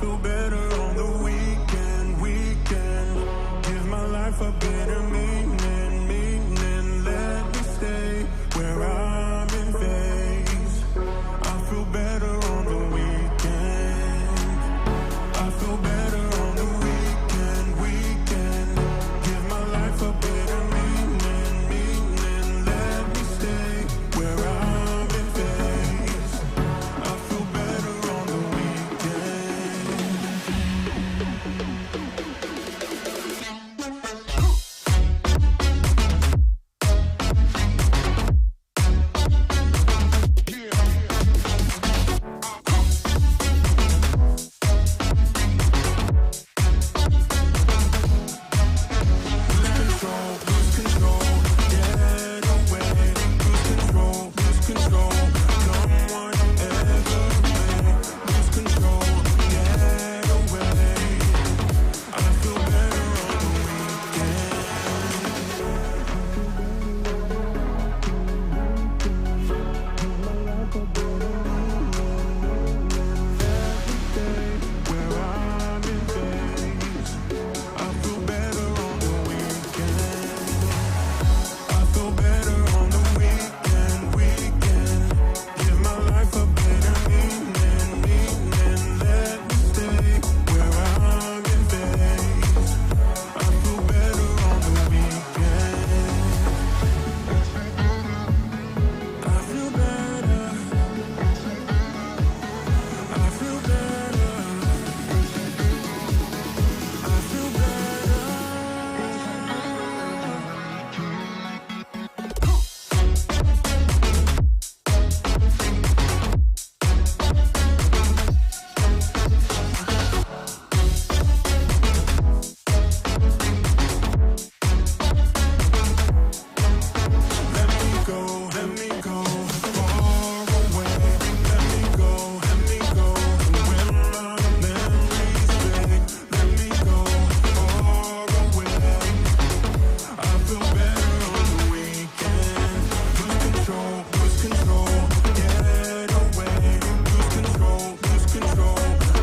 feel better on the weekend. Give my life a better meaning. Let me stay where I'm in phase. I feel better on the weekend. I feel better on the weekend. Give my life a better meaning. Let me stay where I'm in phase. I feel better on the weekend. Lose control, get away. Lose control, come whatever may. Lose control, get away. I feel better on the weekend. Where I'm in phase. I feel better on the weekend. I feel better on the weekend. Give my life a better meaning. Let me stay where I'm in phase. I feel better on the weekend. I feel better. I feel better. I feel better. Let me go far away. Let me go where my memories fade. Let me go far away. I feel better on the weekend. Lose control, get away. Lose control,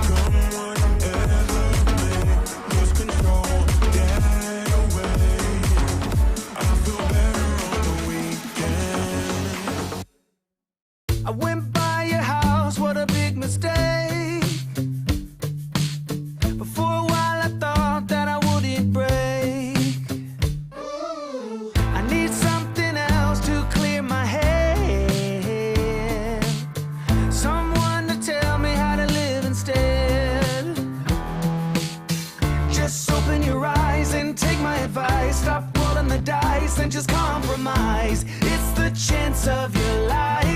come whatever may. Lose control, get away. I feel better on the weekend. I went by your house, what a big mistake. But for a while I thought that I wouldn't break. I need something else to clear my head. Someone to tell me how to live instead. Just open your eyes and take my advice. Stop rolling the dice and just compromise. It's the chance of your life.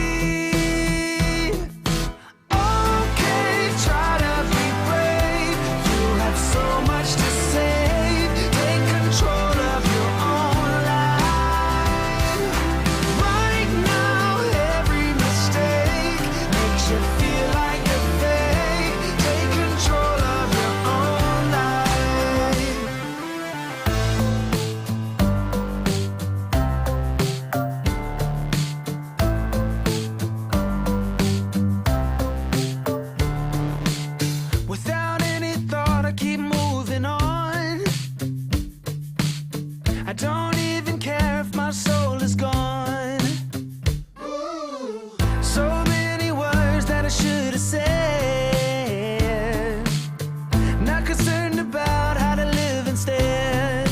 Okay, try to be brave. You have so much to save. Take control of your own life. Right now, every mistake makes you feel like a fake. Take control of your own life. Without any thought, I keep moving on. I don't even care if my soul is gone. So many words that I should have said. Not concerned about how to live instead.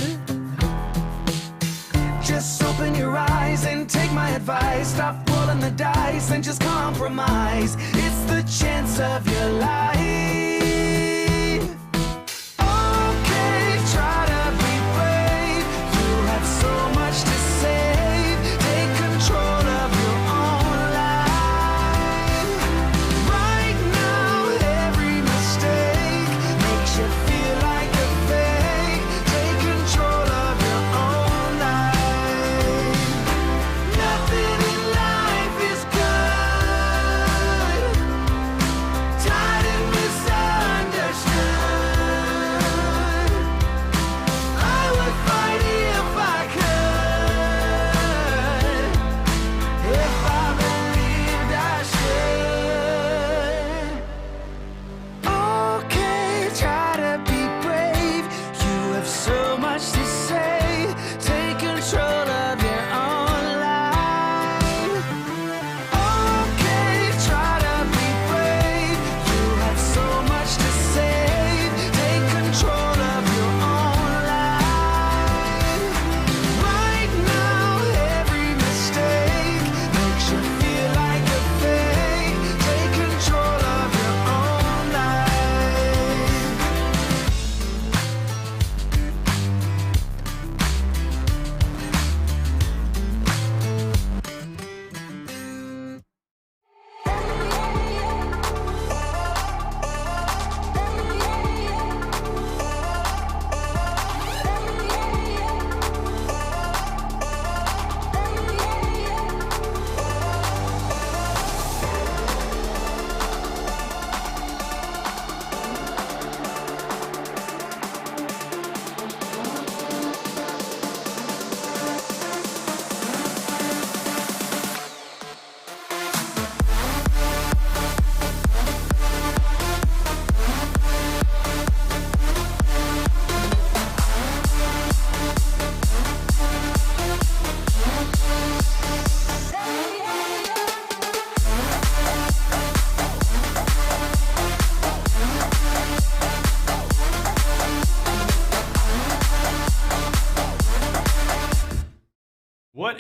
Just open your eyes and take my advice. Stop rolling the dice and just compromise. It's the chance of your life. Okay, try to be brave. You have so much to save. Take control of your own life. Right now, every mistake makes you feel like a fake. Take control of your own life. Nothing in life is good. Tied in with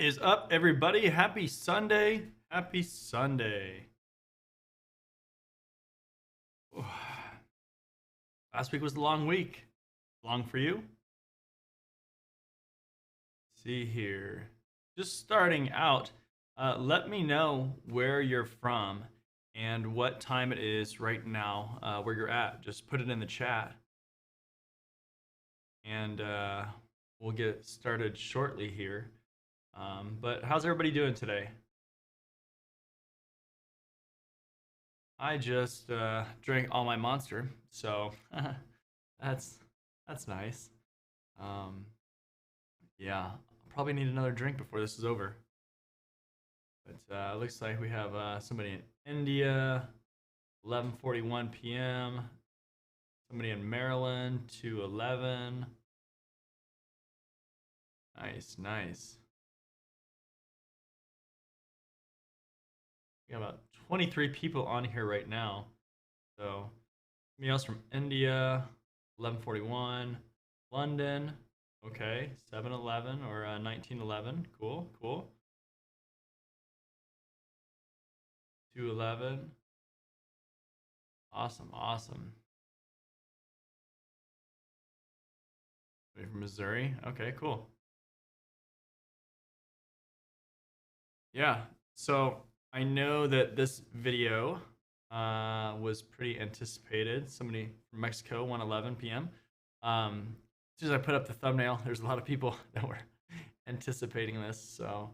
is up, everybody? Happy Sunday. Happy Sunday. Last week was a long week. Long for you? See here. Just starting out, let me know where you're from and what time it is right now, where you're at. Just put it in the chat. And we'll get started shortly here. But how's everybody doing today? I just drank all my Monster, so that's nice. Yeah, I'll probably need another drink before this is over. But looks like we have somebody in India, 11:41 p.m. Somebody in Maryland, 2:11. Nice. We got about 23 people on here right now. So, somebody else from India, 11:41. London, okay, 7:11 or 19:11. Cool. 2:11. Awesome. Somebody from Missouri. Okay, cool. Yeah. So I know that this video was pretty anticipated. Somebody from Mexico, 1:11 p.m. As soon as I put up the thumbnail, there's a lot of people that were anticipating this. So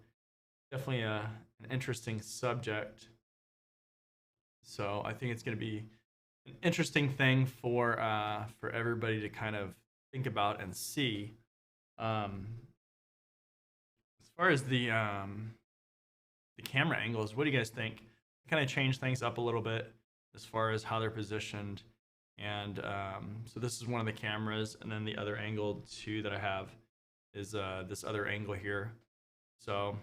definitely an interesting subject. So I think it's going to be an interesting thing for everybody to kind of think about and see. As far as the camera angles, what do you guys think? Kind of change things up a little bit as far as how they're positioned. And so this is one of the cameras, and then the other angle too that I have is this other angle here. So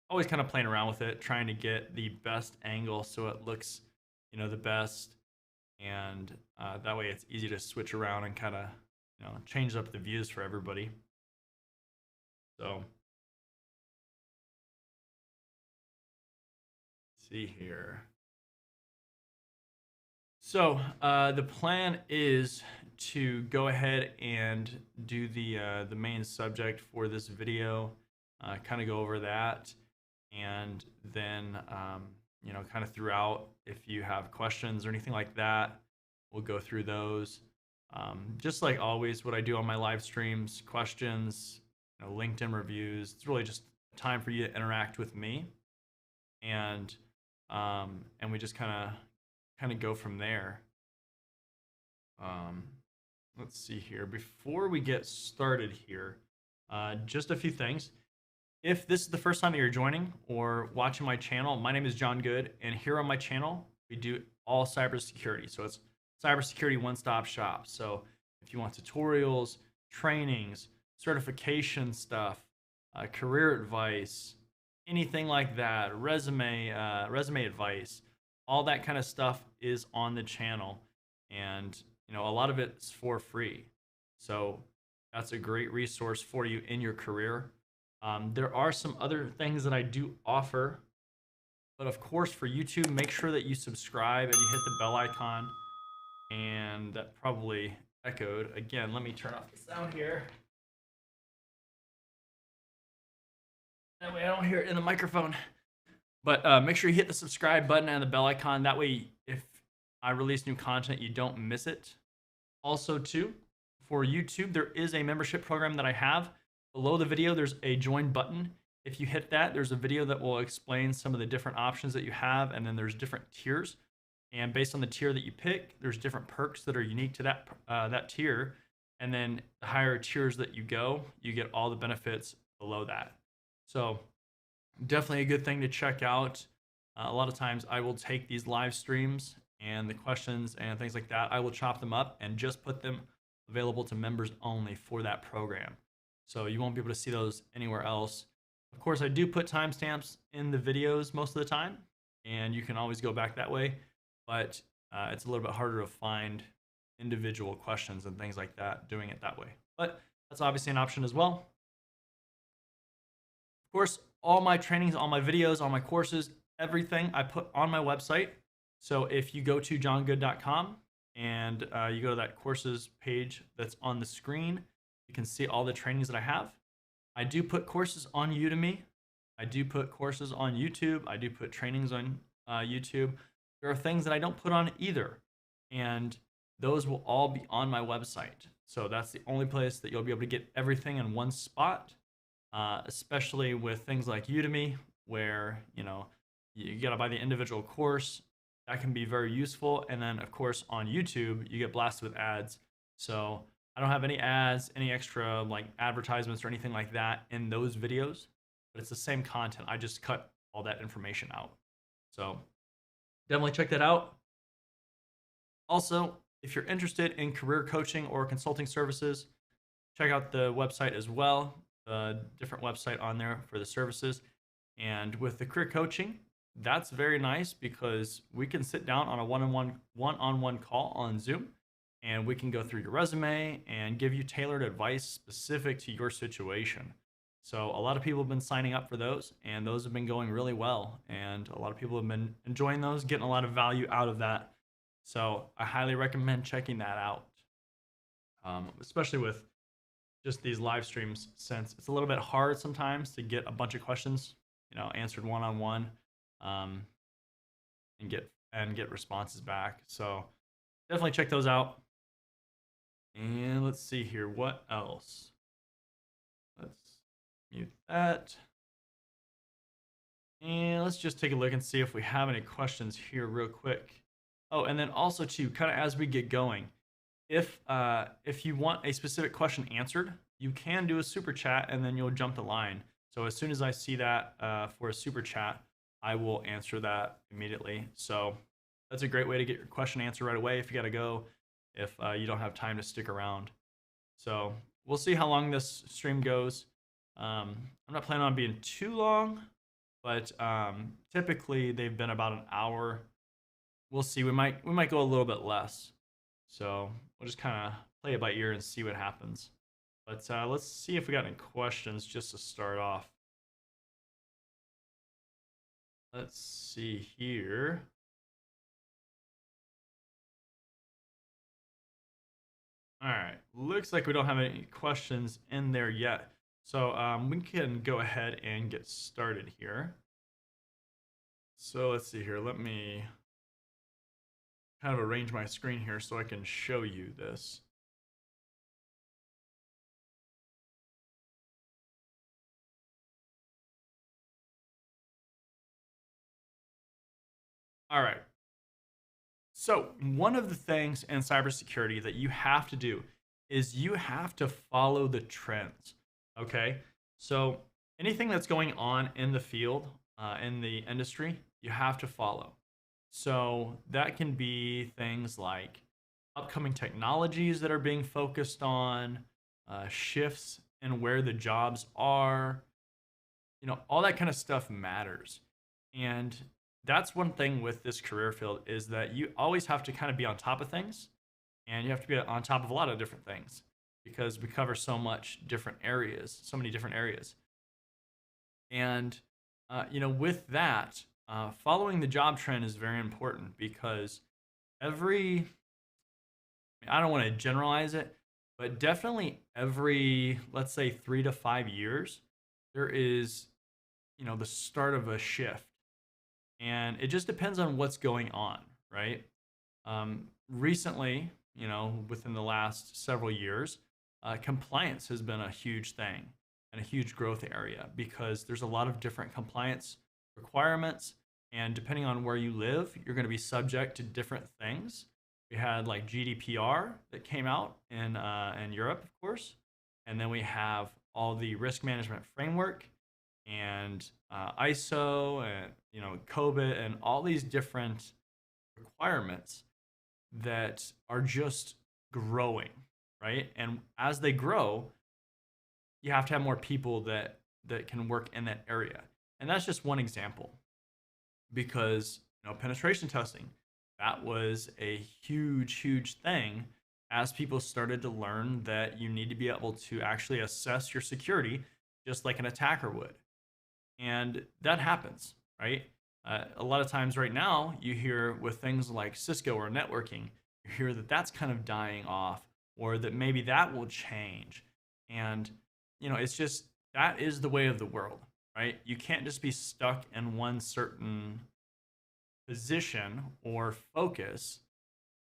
always kind of playing around with it, trying to get the best angle so it looks, the best, and that way it's easy to switch around and kind of, change up the views for everybody. So let's see here. So the plan is to go ahead and do the main subject for this video, kind of go over that, and then kind of throughout, if you have questions or anything like that, we'll go through those. Just like always, what I do on my live streams, questions, LinkedIn reviews. It's really just time for you to interact with me, and we just kind of go from there. Let's see here. Before we get started here, just a few things. If this is the first time that you're joining or watching my channel, my name is John Good, and here on my channel, we do all cybersecurity. So it's cybersecurity one-stop shop. So if you want tutorials, trainings, certification stuff, career advice, anything like that, resume advice, all that kind of stuff is on the channel, and a lot of it's for free. So that's a great resource for you in your career. There are some other things that I do offer, but of course for YouTube, make sure that you subscribe and you hit the bell icon. And that probably echoed again. Let me turn off the sound here. That way I don't hear it in the microphone. But make sure you hit the subscribe button and the bell icon. That way, if I release new content, you don't miss it. Also, too, for YouTube, there is a membership program that I have. Below the video, there's a join button. If you hit that, there's a video that will explain some of the different options that you have, and then there's different tiers. And based on the tier that you pick, there's different perks that are unique to that tier. And then the higher tiers that you go, you get all the benefits below that. So definitely a good thing to check out. A lot of times I will take these live streams and the questions and things like that, I will chop them up and just put them available to members only for that program. So you won't be able to see those anywhere else. Of course, I do put timestamps in the videos most of the time, and you can always go back that way, but it's a little bit harder to find individual questions and things like that doing it that way. But that's obviously an option as well. Of course, all my trainings, all my videos, all my courses, everything I put on my website. So if you go to johngood.com and you go to that courses page that's on the screen, you can see all the trainings that I have. I do put courses on Udemy. I do put courses on YouTube. I do put trainings on YouTube. There are things that I don't put on either. And those will all be on my website. So that's the only place that you'll be able to get everything in one spot, especially with things like Udemy, where, you got to buy the individual course. That can be very useful. And then, of course, on YouTube, you get blasted with ads. So I don't have any ads, any extra like advertisements or anything like that in those videos, but it's the same content. I just cut all that information out. So definitely check that out. Also, if you're interested in career coaching or consulting services, check out the website as well, the different website on there for the services. And with the career coaching, that's very nice because we can sit down on a one-on-one call on Zoom, and we can go through your resume and give you tailored advice specific to your situation. So a lot of people have been signing up for those, and those have been going really well. And a lot of people have been enjoying those, getting a lot of value out of that. So I highly recommend checking that out, especially with just these live streams, since it's a little bit hard sometimes to get a bunch of questions, answered one-on-one, and get responses back. So definitely check those out. And let's see here, what else? Let's mute that. And let's just take a look and see if we have any questions here real quick. Oh, and then also too, kind of as we get going, if you want a specific question answered, you can do a super chat and then you'll jump the line. So as soon as I see that for a super chat, I will answer that immediately. So that's a great way to get your question answered right away if you got to go, if you don't have time to stick around. So we'll see how long this stream goes. I'm not planning on being too long, but typically they've been about an hour. We'll see. We might go a little bit less. So we'll just kind of play it by ear and see what happens. But let's see if we got any questions just to start off. Let's see here. All right, looks like we don't have any questions in there yet. So we can go ahead and get started here. So let's see here. Let me kind of arrange my screen here so I can show you this. All right. So one of the things in cybersecurity that you have to do is you have to follow the trends. Okay. So anything that's going on in the field, in the industry, you have to follow. So that can be things like upcoming technologies that are being focused on, shifts in where the jobs are, all that kind of stuff matters. And that's one thing with this career field is that you always have to kind of be on top of things, and you have to be on top of a lot of different things because we cover so many different areas. And, with that, following the job trend is very important because I don't want to generalize it, but definitely every, let's say 3 to 5 years, there is, the start of a shift. And it just depends on what's going on, right? Recently, within the last several years, compliance has been a huge thing and a huge growth area because there's a lot of different compliance requirements. And depending on where you live, you're going to be subject to different things. We had like GDPR that came out in Europe, of course. And then we have all the risk management framework and ISO and COVID and all these different requirements that are just growing, right? And as they grow, you have to have more people that can work in that area. And that's just one example because penetration testing, that was a huge thing as people started to learn that you need to be able to actually assess your security just like an attacker would. And that happens, right? A lot of times right now, you hear with things like Cisco or networking, you hear that that's kind of dying off, or that maybe that will change. And, it's just that is the way of the world, right? You can't just be stuck in one certain position or focus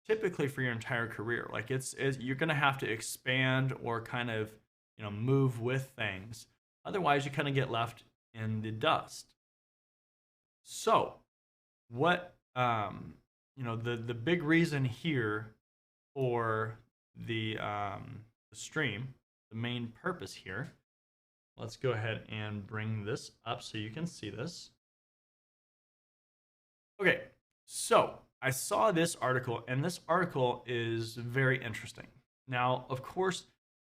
typically for your entire career. Like it's you're going to have to expand or kind of, move with things. Otherwise, you kind of get left in the dust. So, what the big reason here for the stream, the main purpose here. Let's go ahead and bring this up so you can see this. Okay, so I saw this article, and this article is very interesting. Now, of course,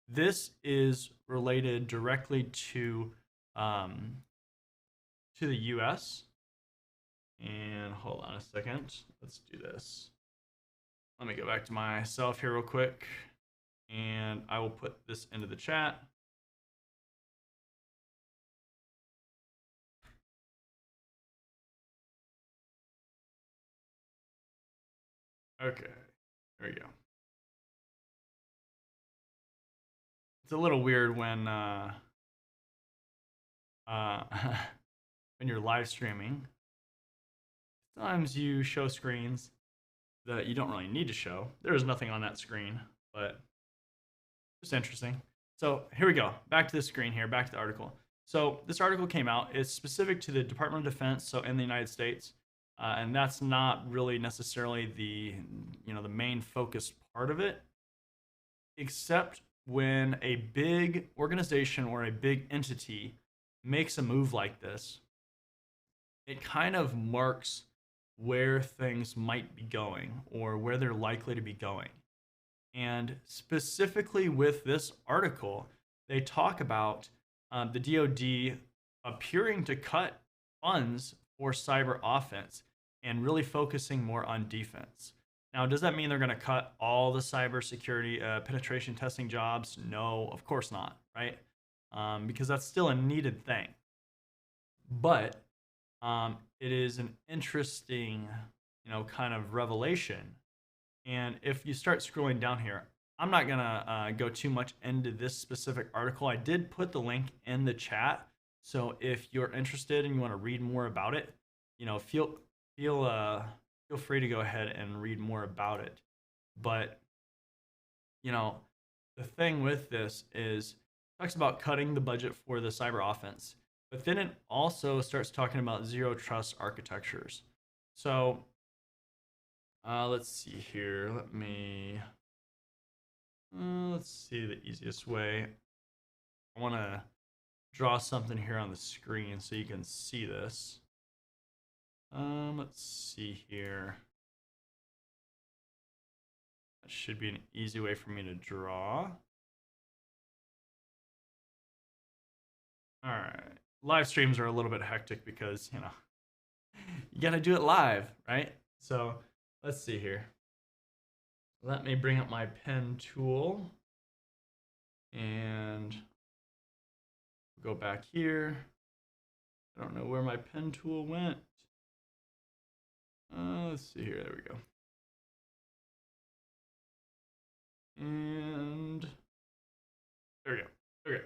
this is related directly to the U.S. And hold on a second. Let's do this. Let me go back to myself here real quick, and I will put this into the chat. Okay, there we go. It's a little weird when when you're live streaming. Sometimes you show screens that you don't really need to show. There is nothing on that screen, but it's interesting. So here we go. Back to the screen here, back to the article. So this article came out. It's specific to the Department of Defense, so in the United States, and that's not really necessarily the main focus part of it, except when a big organization or a big entity makes a move like this, it kind of marks where things might be going or where they're likely to be going. And specifically with this article, they talk about the DoD appearing to cut funds for cyber offense and really focusing more on defense. Now, does that mean they're going to cut all the cybersecurity penetration testing jobs? No, of course not, right? Because that's still a needed thing. But it is an interesting, kind of revelation. And if you start scrolling down here, I'm not gonna go too much into this specific article. I did put the link in the chat, so if you're interested and you want to read more about it, feel free to go ahead and read more about it. But the thing with this is it talks about cutting the budget for the cyber offense. But then it also starts talking about zero trust architectures. So let's see here. Let's see the easiest way. I want to draw something here on the screen so you can see this. Let's see here. That should be an easy way for me to draw. All right. Live streams are a little bit hectic because, you got to do it live, right? So let's see here. Let me bring up my pen tool and go back here. I don't know where my pen tool went. Let's see here. There we go. And there we go. Okay.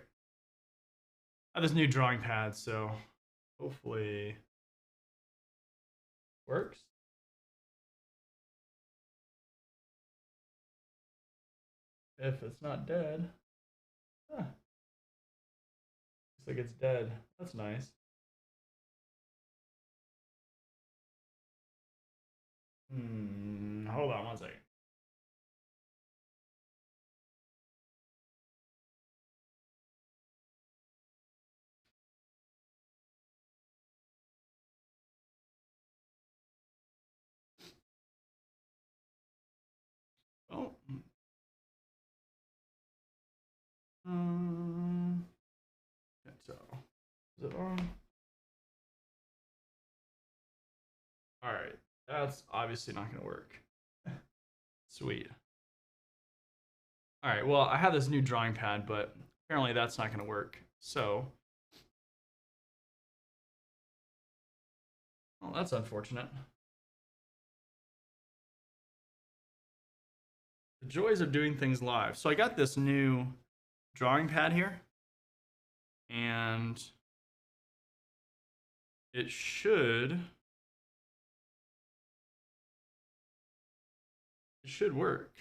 I have this new drawing pad, so hopefully works. If it's not dead. Looks like it's dead. That's nice. Hold on one second. Oh. Can't tell. Is it on? All right. That's obviously not going to work. Sweet. All right. Well, I have this new drawing pad, but apparently that's not going to work. So Well, that's unfortunate. The joys of doing things live. So I got this new drawing pad here, and it should work,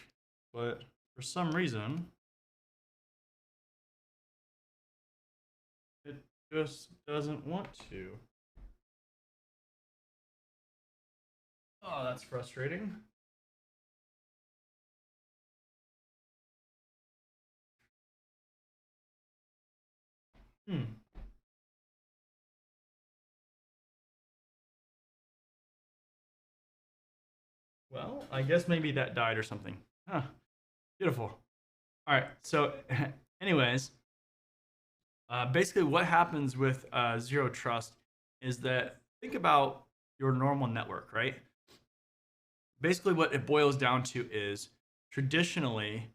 but for some reason it just doesn't want to. Oh, that's frustrating. Hmm. Well, I guess maybe that died or something. Huh. Beautiful. All right. So, anyways, basically, what happens with zero trust is that think about your normal network, right? Basically, what it boils down to is traditionally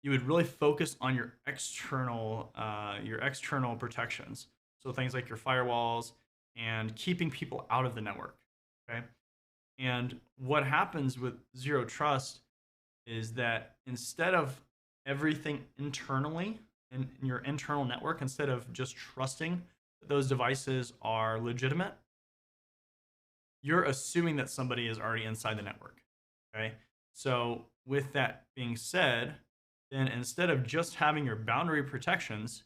you would really focus on your external protections. So things like your firewalls and keeping people out of the network. Okay. And what happens with zero trust is that instead of everything internally in your internal network, instead of just trusting that those devices are legitimate, you're assuming that somebody is already inside the network. Okay. So, with that being said, then instead of just having your boundary protections,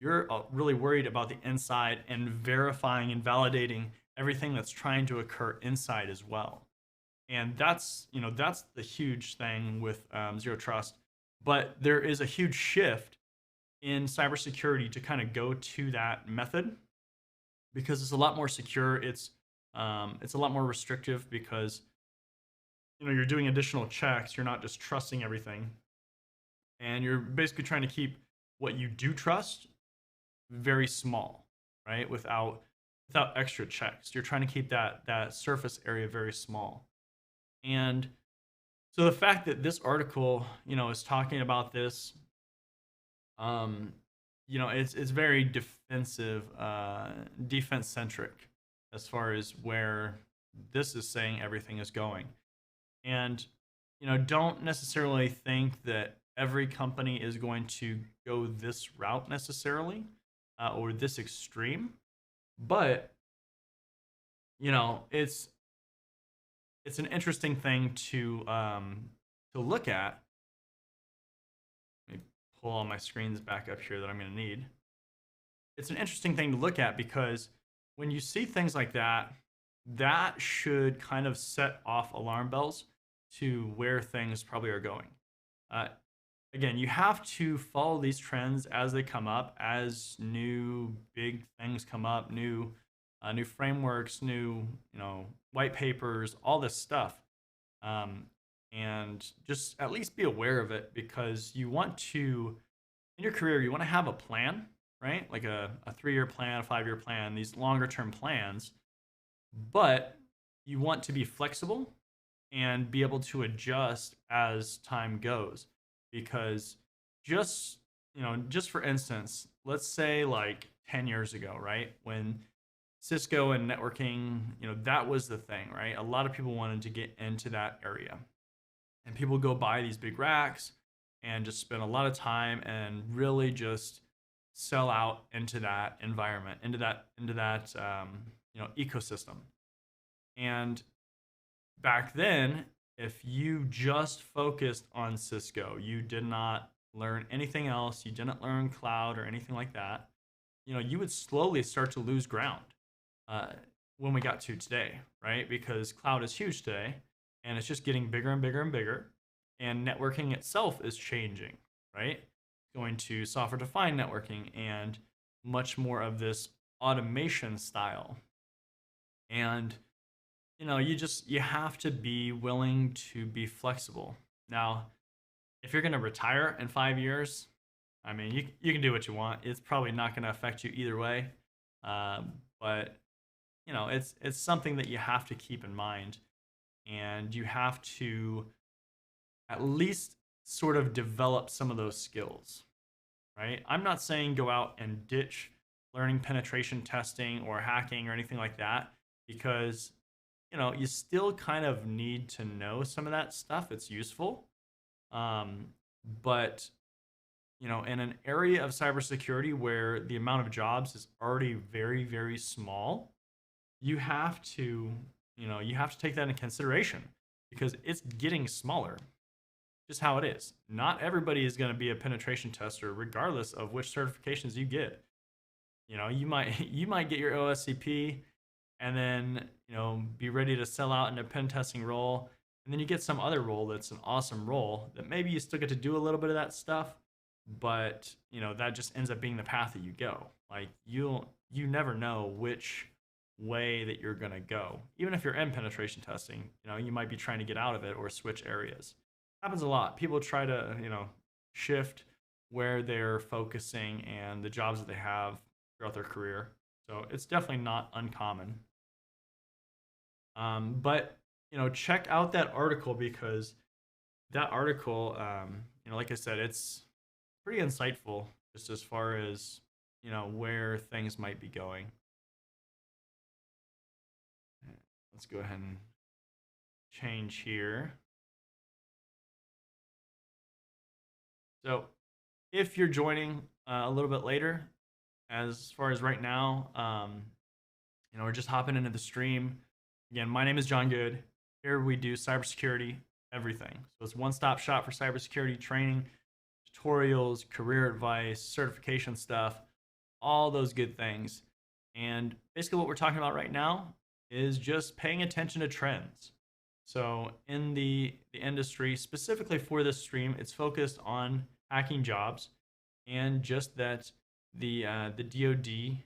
you're really worried about the inside and verifying and validating everything that's trying to occur inside as well. And that's the huge thing with zero trust. But there is a huge shift in cybersecurity to kind of go to that method because it's a lot more secure. It's a lot more restrictive because you're doing additional checks. You're not just trusting everything, and you're basically trying to keep what you do trust very small, right? Without extra checks. You're trying to keep that surface area very small. And so the fact that this article, is talking about this, um, it's very defense centric as far as where this is saying everything is going. And don't necessarily think that every company is going to go this route necessarily, or this extreme, but it's an interesting thing to look at. Let me pull all my screens back up here that I'm going to need. It's an interesting thing to look at because when you see things like that, that should kind of set off alarm bells to where things probably are going. Uh, Again, you have to follow these trends as they come up, as new big things come up, new frameworks, new white papers, all this stuff, um, and just at least be aware of it because you want to in your career you want to have a plan, right? Like a 3-year plan, a 5-year plan, these longer term plans, but you want to be flexible and be able to adjust as time goes because just for instance, let's say like 10 years ago, right, when Cisco and networking, that was the thing, right? A lot of people wanted to get into that area, and people go buy these big racks and just spend a lot of time and really just sell out into that environment, into that ecosystem. And back then, if you just focused on Cisco, you did not learn anything else, you didn't learn cloud or anything like that, you would slowly start to lose ground uh, when we got to today, right? Because cloud is huge today and it's just getting bigger and bigger and bigger. And networking itself is changing, right? Going to software defined networking and much more of this automation style. And you have to be willing to be flexible. Now, if you're going to retire in 5 years, I mean, you can do what you want. It's probably not going to affect you either way. But it's something that you have to keep in mind, and you have to at least sort of develop some of those skills, right? I'm not saying go out and ditch learning penetration testing or hacking or anything like that because you still kind of need to know some of that stuff. It's useful. Um, but in an area of cybersecurity where the amount of jobs is already very, very small, you have to, you have to take that into consideration because it's getting smaller. Just how it is. Not everybody is going to be a penetration tester, regardless of which certifications you get. You might you might get your OSCP and then be ready to sell out in a pen testing role, and then you get some other role that's an awesome role that maybe you still get to do a little bit of that stuff, but that just ends up being the path that you go. Like you never know which way that you're going to go. Even if you're in penetration testing, you might be trying to get out of it or switch areas. Happens a lot. People try to shift where they're focusing and the jobs that they have throughout their career. So it's definitely not uncommon. But check out that article because that article, like I said, it's pretty insightful just as far as where things might be going. Let's go ahead and change here. So if you're joining a little bit later, as far as right now, we're just hopping into the stream. Again, my name is John Good. Here we do cybersecurity, everything. So it's one-stop shop for cybersecurity training, tutorials, career advice, certification stuff, all those good things. And basically what we're talking about right now is just paying attention to trends. So in the industry, specifically for this stream, it's focused on hacking jobs, and just that the DoD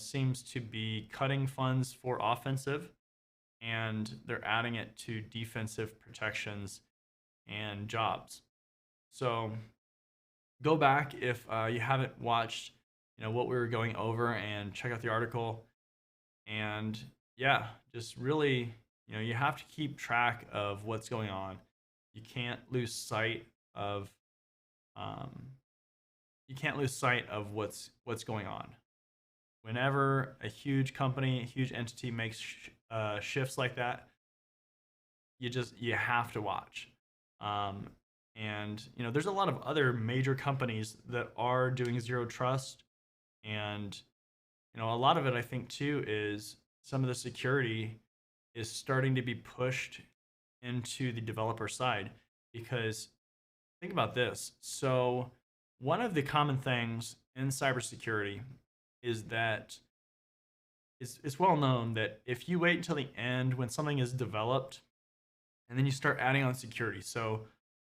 seems to be cutting funds for offensive, and they're adding it to defensive protections and jobs. So go back if you haven't watched what we were going over, and check out the article. And yeah, just really you have to keep track of what's going on. You can't lose sight of what's going on. Whenever a huge company, a huge entity makes shifts like that, you have to watch. And there's a lot of other major companies that are doing zero trust, and a lot of it I think too is some of the security is starting to be pushed into the developer side. Because think about this. So one of the common things in cybersecurity is that it's well known that if you wait until the end when something is developed and then you start adding on security, so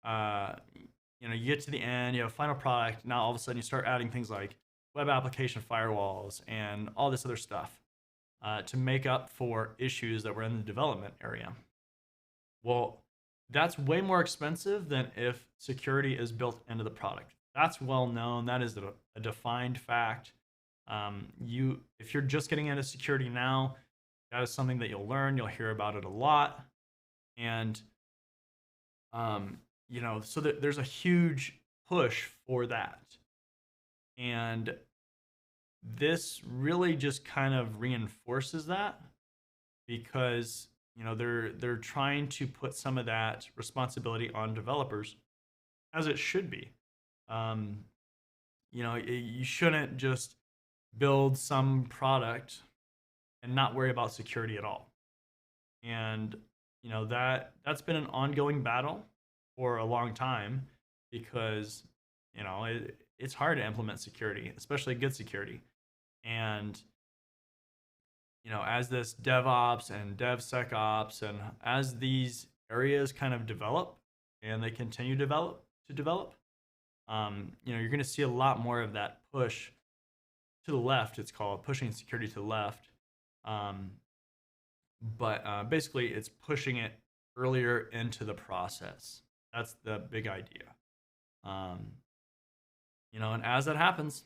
you get to the end, you have a final product, now all of a sudden you start adding things like web application firewalls and all this other stuff to make up for issues that were in the development area. Well, that's way more expensive than if security is built into the product. That's well known. That is a defined fact. If you're just getting into security now, that is something that you'll learn. You'll hear about it a lot, and so there's a huge push for that, and this really just kind of reinforces that because they're trying to put some of that responsibility on developers, as it should be. You shouldn't just build some product and not worry about security at all. And that's been an ongoing battle for a long time because it's hard to implement security, especially good security. And as this DevOps and DevSecOps, and as these areas kind of develop and they continue to develop, you're going to see a lot more of that push to the left. It's called pushing security to the left. But basically, it's pushing it earlier into the process. That's the big idea. And as that happens,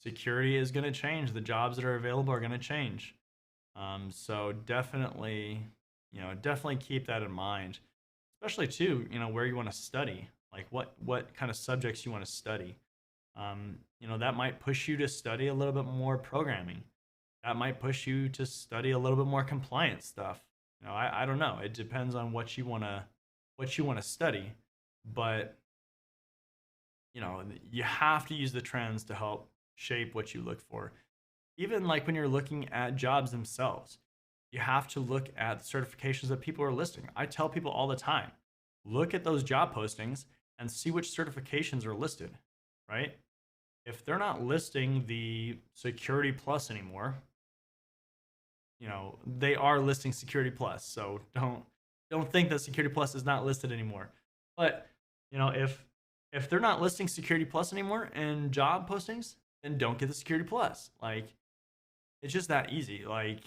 security is going to change. The jobs that are available are going to change. So definitely keep that in mind, especially too, where you want to study, like what kind of subjects you want to study. That might push you to study a little bit more programming. That might push you to study a little bit more compliance stuff. I don't know. It depends on what you wanna study, but you have to use the trends to help shape what you look for. Even like when you're looking at jobs themselves, you have to look at the certifications that people are listing. I tell people all the time, look at those job postings and see which certifications are listed, right? If they're not listing the Security Plus anymore, they are listing Security Plus. So don't think that Security Plus is not listed anymore. But if they're not listing Security Plus anymore in job postings, then don't get the Security Plus. Like, it's just that easy. Like,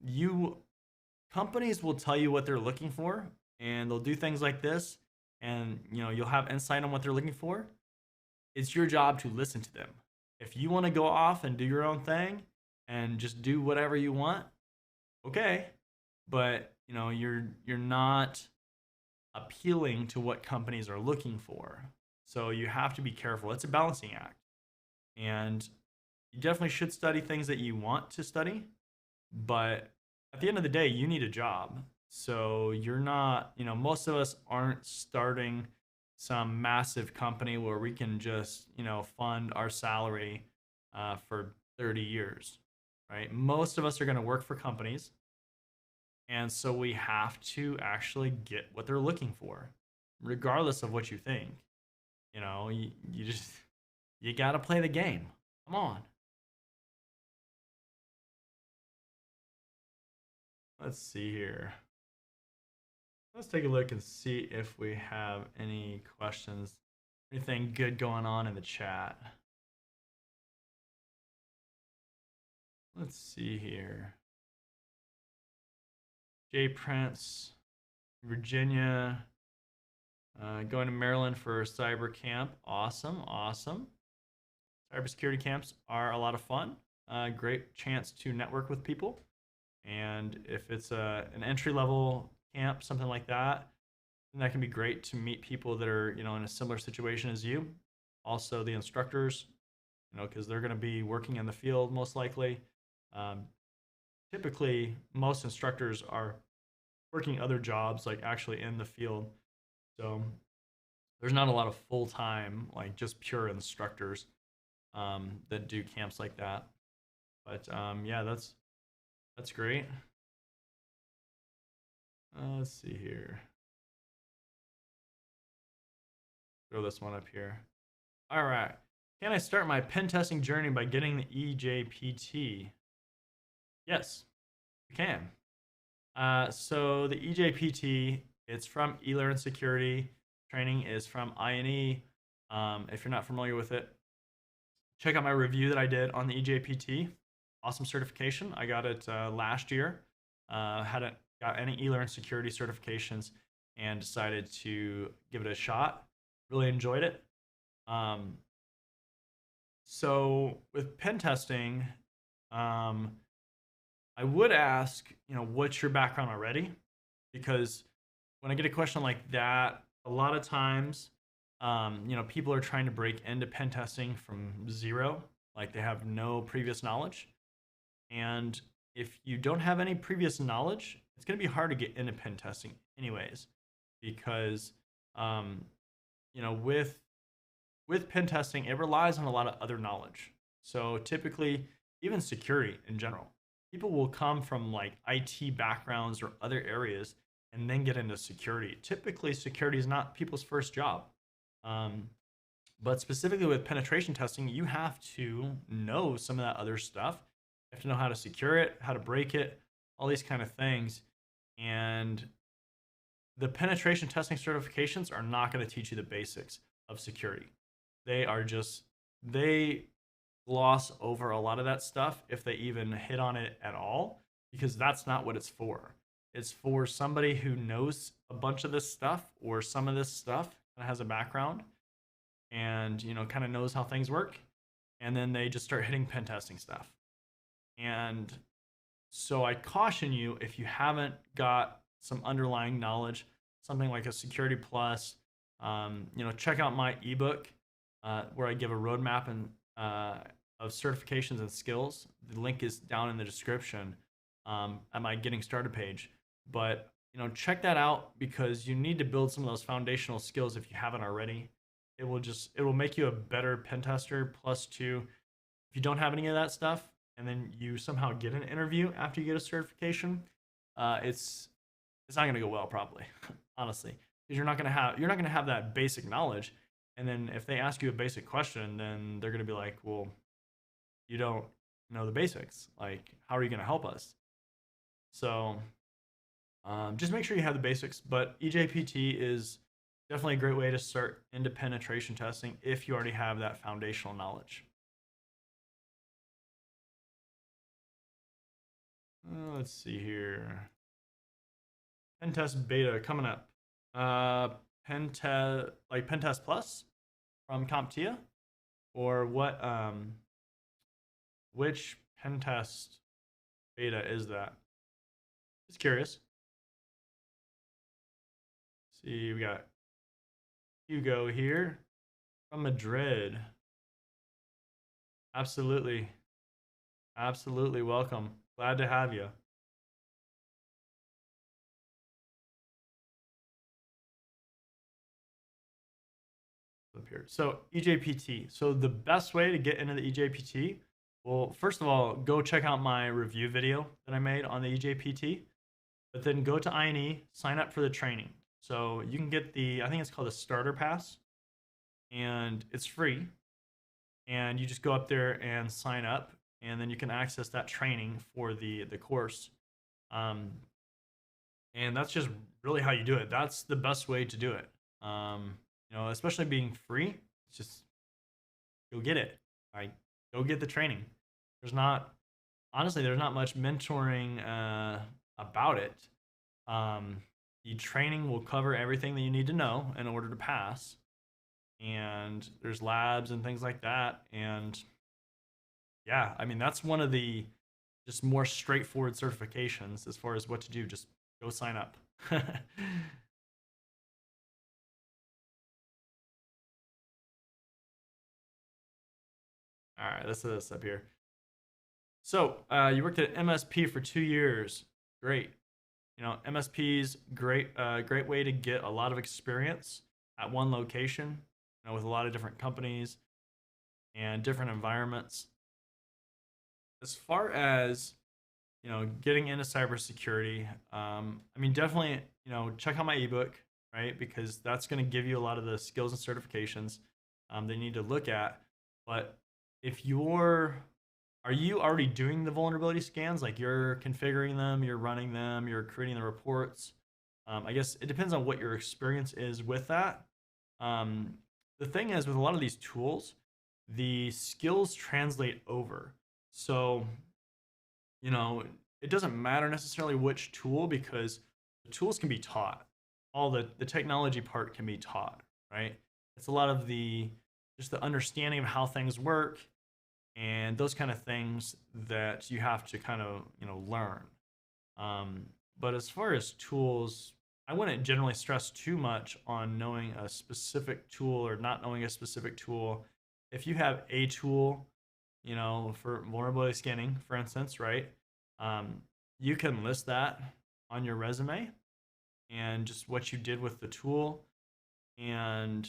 you companies will tell you what they're looking for, and they'll do things like this, and you'll have insight on what they're looking for. It's your job to listen to them. If you want to go off and do your own thing and just do whatever you want, okay, but you're not appealing to what companies are looking for. So you have to be careful. It's a balancing act. And you definitely should study things that you want to study, but at the end of the day, you need a job. So you're not, most of us aren't starting some massive company where we can just, fund our salary for 30 years, right? Most of us are going to work for companies. And so we have to actually get what they're looking for, regardless of what you think. You got to play the game. Come on. Let's see here. Let's take a look and see if we have any questions, anything good going on in the chat. Let's see here. Jay Prince, Virginia, going to Maryland for cyber camp. Awesome. Cybersecurity camps are a lot of fun. Great chance to network with people. And if it's an entry level camp, something like that, then that can be great to meet people that are in a similar situation as you. Also the instructors, because they're going to be working in the field most likely. Typically, most instructors are working other jobs, like actually in the field. So there's not a lot of full-time, like just pure instructors that do camps like that. But yeah, that's great. Let's see here. Throw this one up here. All right. Can I start my pen testing journey by getting the EJPT? Yes, you can. So the EJPT, it's from eLearn Security. Training is from INE. If you're not familiar with it, check out my review that I did on the EJPT. Awesome certification. I got it last year. Hadn't got any eLearn Security certifications and decided to give it a shot. Really enjoyed it. So with pen testing, I would ask, what's your background already? Because when I get a question like that, a lot of times, people are trying to break into pen testing from zero, like they have no previous knowledge. And if you don't have any previous knowledge, it's going to be hard to get into pen testing anyways, because, with pen testing, it relies on a lot of other knowledge. So typically, even security in general, people will come from like IT backgrounds or other areas and then get into security. Typically, security is not people's first job. But specifically with penetration testing, you have to know some of that other stuff. You have to know how to secure it, how to break it, all these kind of things. And the penetration testing certifications are not going to teach you the basics of security. They gloss over a lot of that stuff if they even hit on it at all, because that's not what it's for. It's for somebody who knows a bunch of this stuff or some of this stuff and has a background and kind of knows how things work, and then they just start hitting pen testing stuff. And so I caution you, if you haven't got some underlying knowledge, something like a Security Plus, check out my ebook where I give a roadmap and of certifications and skills. The link is down in the description at my Getting Started page. But check that out because you need to build some of those foundational skills if you haven't already. It will make you a better pen tester. Plus, two, if you don't have any of that stuff, and then you somehow get an interview after you get a certification, it's not going to go well probably, honestly, because you're not going to have that basic knowledge. And then if they ask you a basic question, then they're going to be like, well, you don't know the basics. Like, how are you going to help us? So just make sure you have the basics. But EJPT is definitely a great way to start into penetration testing if you already have that foundational knowledge. Let's see here. Pen test beta coming up. Pen test plus from CompTIA, or what? Which pen test beta is that? Just curious. See, we got Hugo here from Madrid. Absolutely, absolutely welcome. Glad to have you. Up here. So EJPT. So the best way to get into the EJPT, well, first of all, go check out my review video that I made on the EJPT. But then go to INE, sign up for the training. So you can get I think it's called a starter pass, and it's free. And you just go up there and sign up, and then you can access that training for the course. And that's just really how you do it. That's the best way to do it. Especially being free. It's just go get it. Right? Go get the training. There's not much mentoring about it. The training will cover everything that you need to know in order to pass, and there's labs and things like that. And yeah, I mean, that's one of the just more straightforward certifications as far as what to do. Just go sign up. All right, let's do this up here. So you worked at MSP for 2 years. Great. MSP's great way to get a lot of experience at one location, with a lot of different companies and different environments. As far as getting into cybersecurity, I mean, definitely check out my ebook, right? Because that's going to give you a lot of the skills and certifications that you need to look at. But if are you already doing the vulnerability scans? Like, you're configuring them, you're running them, you're creating the reports. I guess it depends on what your experience is with that. The thing is, with a lot of these tools, the skills translate over. So, it doesn't matter necessarily which tool, because the tools can be taught. All the technology part can be taught, right? It's a lot of just the understanding of how things work and those kind of things that you have to kind of learn. But as far as tools, I wouldn't generally stress too much on knowing a specific tool or not knowing a specific tool. If you have a tool, for vulnerability scanning, for instance, right? You can list that on your resume and just what you did with the tool, and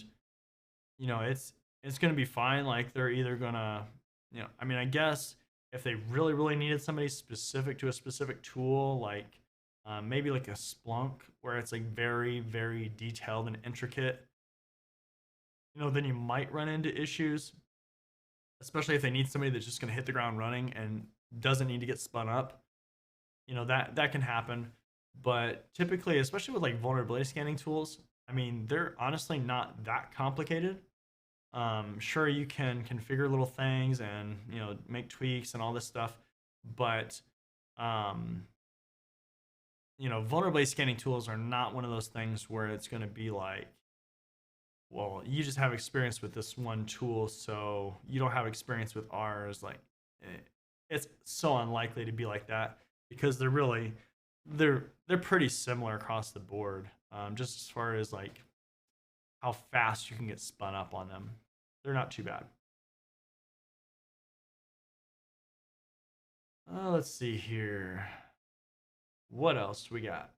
it's going to be fine. Like, they're either gonna I mean, I guess if they really, really needed somebody specific to a specific tool, like maybe like a Splunk, where it's like very, very detailed and intricate, then you might run into issues, especially if they need somebody that's just going to hit the ground running and doesn't need to get spun up. That can happen. But typically, especially with like vulnerability scanning tools, I mean, they're honestly not that complicated. Sure, you can configure little things and make tweaks and all this stuff, but vulnerability scanning tools are not one of those things where it's going to be like, well, you just have experience with this one tool, so you don't have experience with ours. Like, it's so unlikely to be like that, because they're pretty similar across the board. Just as far as like how fast you can get spun up on them, they're not too bad. Let's see here. What else we got?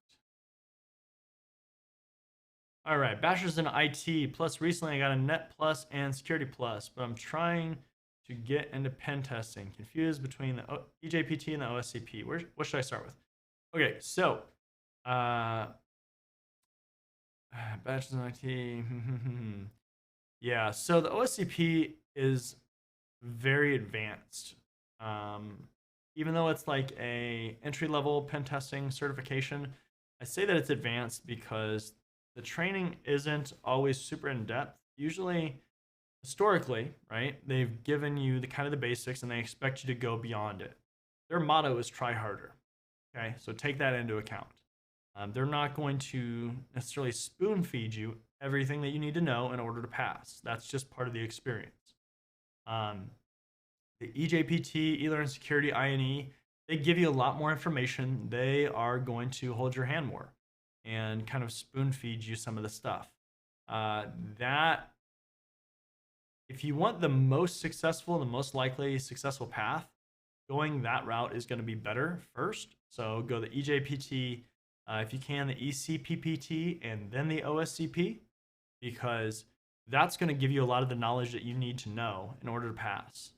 All right, bachelor's in IT. Plus, recently I got a Net Plus and Security Plus, but I'm trying to get into pen testing. Confused between the EJPT and the OSCP. What should I start with? Okay, so uh, bachelor's in IT. Yeah, so the OSCP is very advanced. Um, Even though it's like a entry level pen testing certification, I say that it's advanced because the training isn't always super in depth. Usually, historically, right, they've given you the kind of the basics and they expect you to go beyond it. Their motto is try harder. Okay, so take that into account. They're not going to necessarily spoon feed you everything that you need to know in order to pass. That's just part of the experience. Um, the EJPT, E-Learn Security, INE, they give you a lot more information. They are going to hold your hand more and kind of spoon feed you some of the stuff. That, if you want the most successful, the most likely successful path, going that route is going to be better first. So go the EJPT, if you can, the ECPPT, and then the OSCP, because that's going to give you a lot of the knowledge that you need to know in order to pass.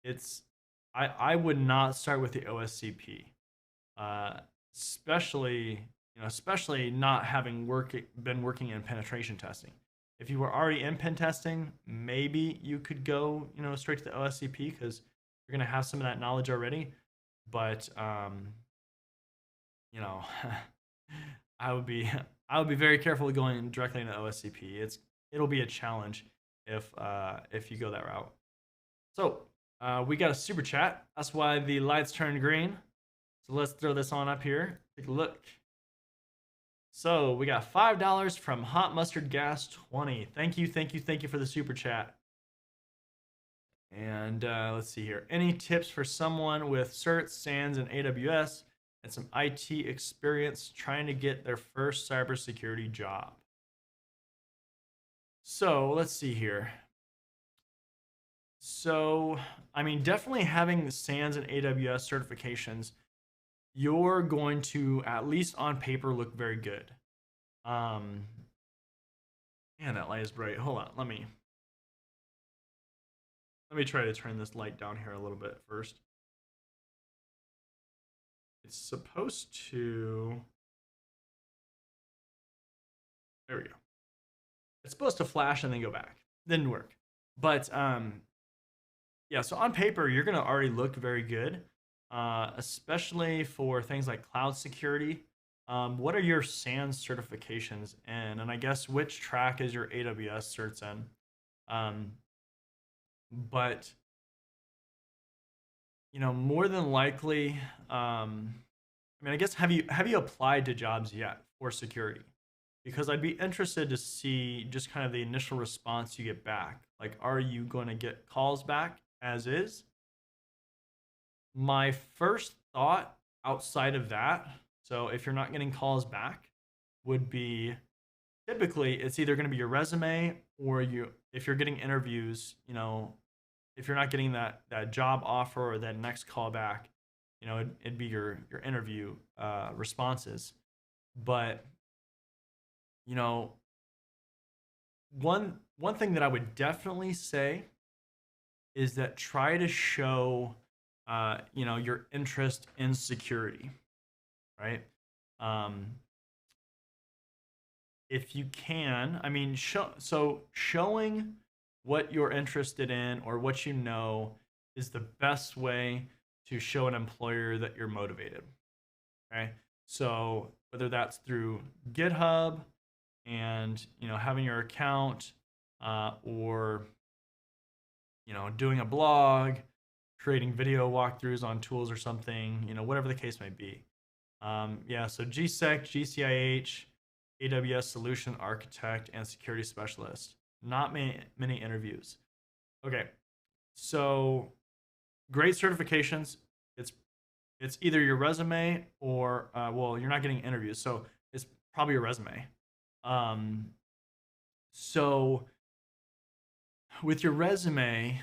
It's I would not start with the OSCP, especially especially not having been working in penetration testing. If you were already in pen testing, maybe you could go straight to the OSCP because you're gonna have some of that knowledge already. But you know, I would be I would be very careful going directly into OSCP. It'll be a challenge if you go that route. So we got a super chat. That's why the lights turned green. So let's throw this on up here. Take a look. So we got $5 from Hot Mustard Gas 20. Thank you for the super chat. And let's see here. Any tips for someone with certs, SANS, and AWS and some IT experience trying to get their first cybersecurity job? So let's see here. So, I mean, definitely having the SANS and AWS certifications, you're going to, at least on paper, look very good. Man, that light is bright. Hold on, let me try to turn this light down here a little bit first. It's supposed to, there we go. It's supposed to flash and then go back. Didn't work. But yeah, so on paper, you're going to already look very good, especially for things like cloud security. What are your SANS certifications in? And I guess which track is your AWS certs in? But more than likely, I mean, I guess have you applied to jobs yet for security? Because I'd be interested to see just kind of the initial response you get back. Like, are you going to get calls back as is? My first thought outside of that, so if you're not getting calls back, would be typically it's either going to be your resume or if you're getting interviews, if you're not getting that job offer or that next call back, it'd be your interview responses. But one thing that I would definitely say is that try to show your interest in security, right? If you can, I mean, showing what you're interested in or what you know is the best way to show an employer that you're motivated. Okay, so whether that's through GitHub and having your account, or doing a blog, creating video walkthroughs on tools or something, whatever the case may be. Yeah, so GSEC, GCIH, AWS Solution Architect, and Security Specialist. Not many interviews. Okay, so great certifications. It's either your resume or well, you're not getting interviews, so it's probably your resume. So with your resume,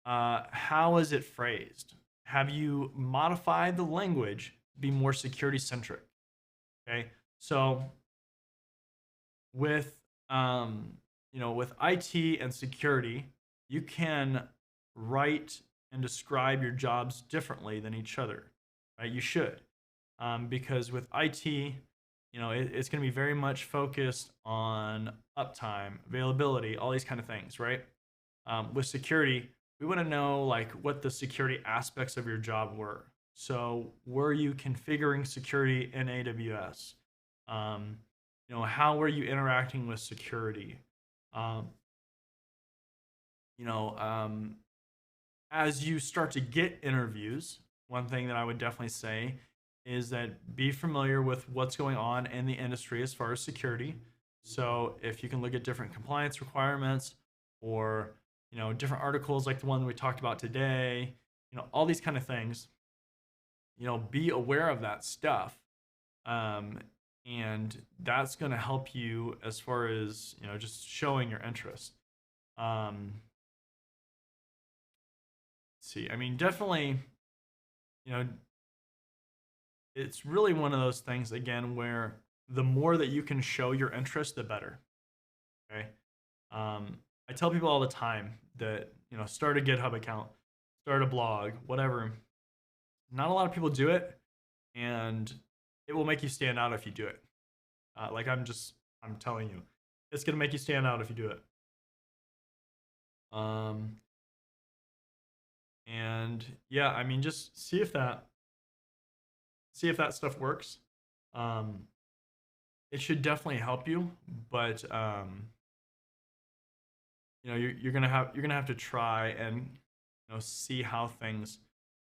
how is it phrased? Have you modified the language to be more security centric? Okay, So with with IT and security, you can write and describe your jobs differently than each other, right? You should, because with IT, it's going to be very much focused on uptime, availability, all these kind of things, right? With security, we want to know like what the security aspects of your job were. So, were you configuring security in AWS? Um, how were you interacting with security? Um, you know, um, as you start to get interviews, one thing that I would definitely say is that be familiar with what's going on in the industry as far as security. So if you can look at different compliance requirements or different articles like the one that we talked about today, all these kind of things, be aware of that stuff. Um, and that's going to help you as far as, just showing your interest. Um, let's see. I mean, definitely, you know, it's really one of those things again where the more that you can show your interest, the better. Okay. I tell people all the time that start a GitHub account, start a blog, whatever. Not a lot of people do it, and it will make you stand out if you do it. Like I'm telling you, it's gonna make you stand out if you do it. Um, and yeah, I mean, just see if that stuff works. Um, it should definitely help you, but you're gonna have to try and see how things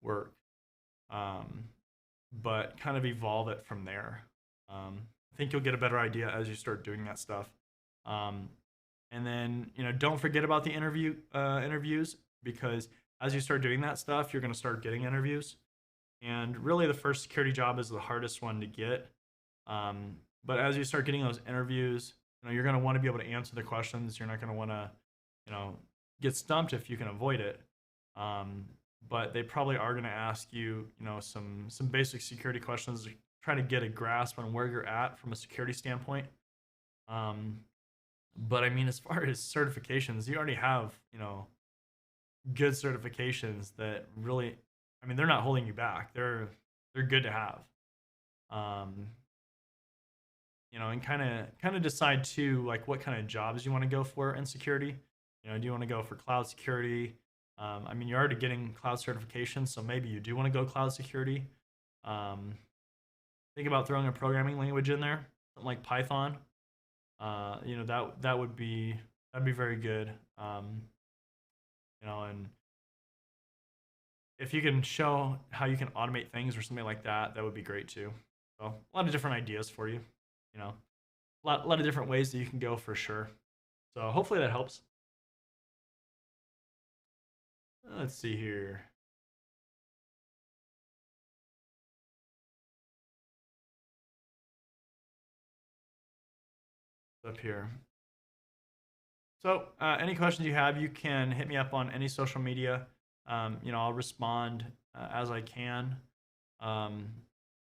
work, um, but kind of evolve it from there. I think you'll get a better idea as you start doing that stuff. Um, and then don't forget about the interviews, because as you start doing that stuff, you're gonna start getting interviews. And really, the first security job is the hardest one to get. But as you start getting those interviews, you're going to want to be able to answer the questions. You're not going to want to, you know, get stumped if you can avoid it. Um, but they probably are going to ask you, some basic security questions to try to get a grasp on where you're at from a security standpoint. Um, but I mean, as far as certifications, you already have, good certifications that really, I mean, they're not holding you back. They're good to have. Um, and kind of decide too, like what kind of jobs you want to go for in security. Do you want to go for cloud security? I mean, you're already getting cloud certification, so maybe you do want to go cloud security. Um, think about throwing a programming language in there, something like Python. That'd be very good. And if you can show how you can automate things or something like that, that would be great too. So a lot of different ideas for you. A lot of different ways that you can go for sure. So hopefully that helps. Let's see here. Up here. So any questions you have, you can hit me up on any social media. I'll respond as I can. Um,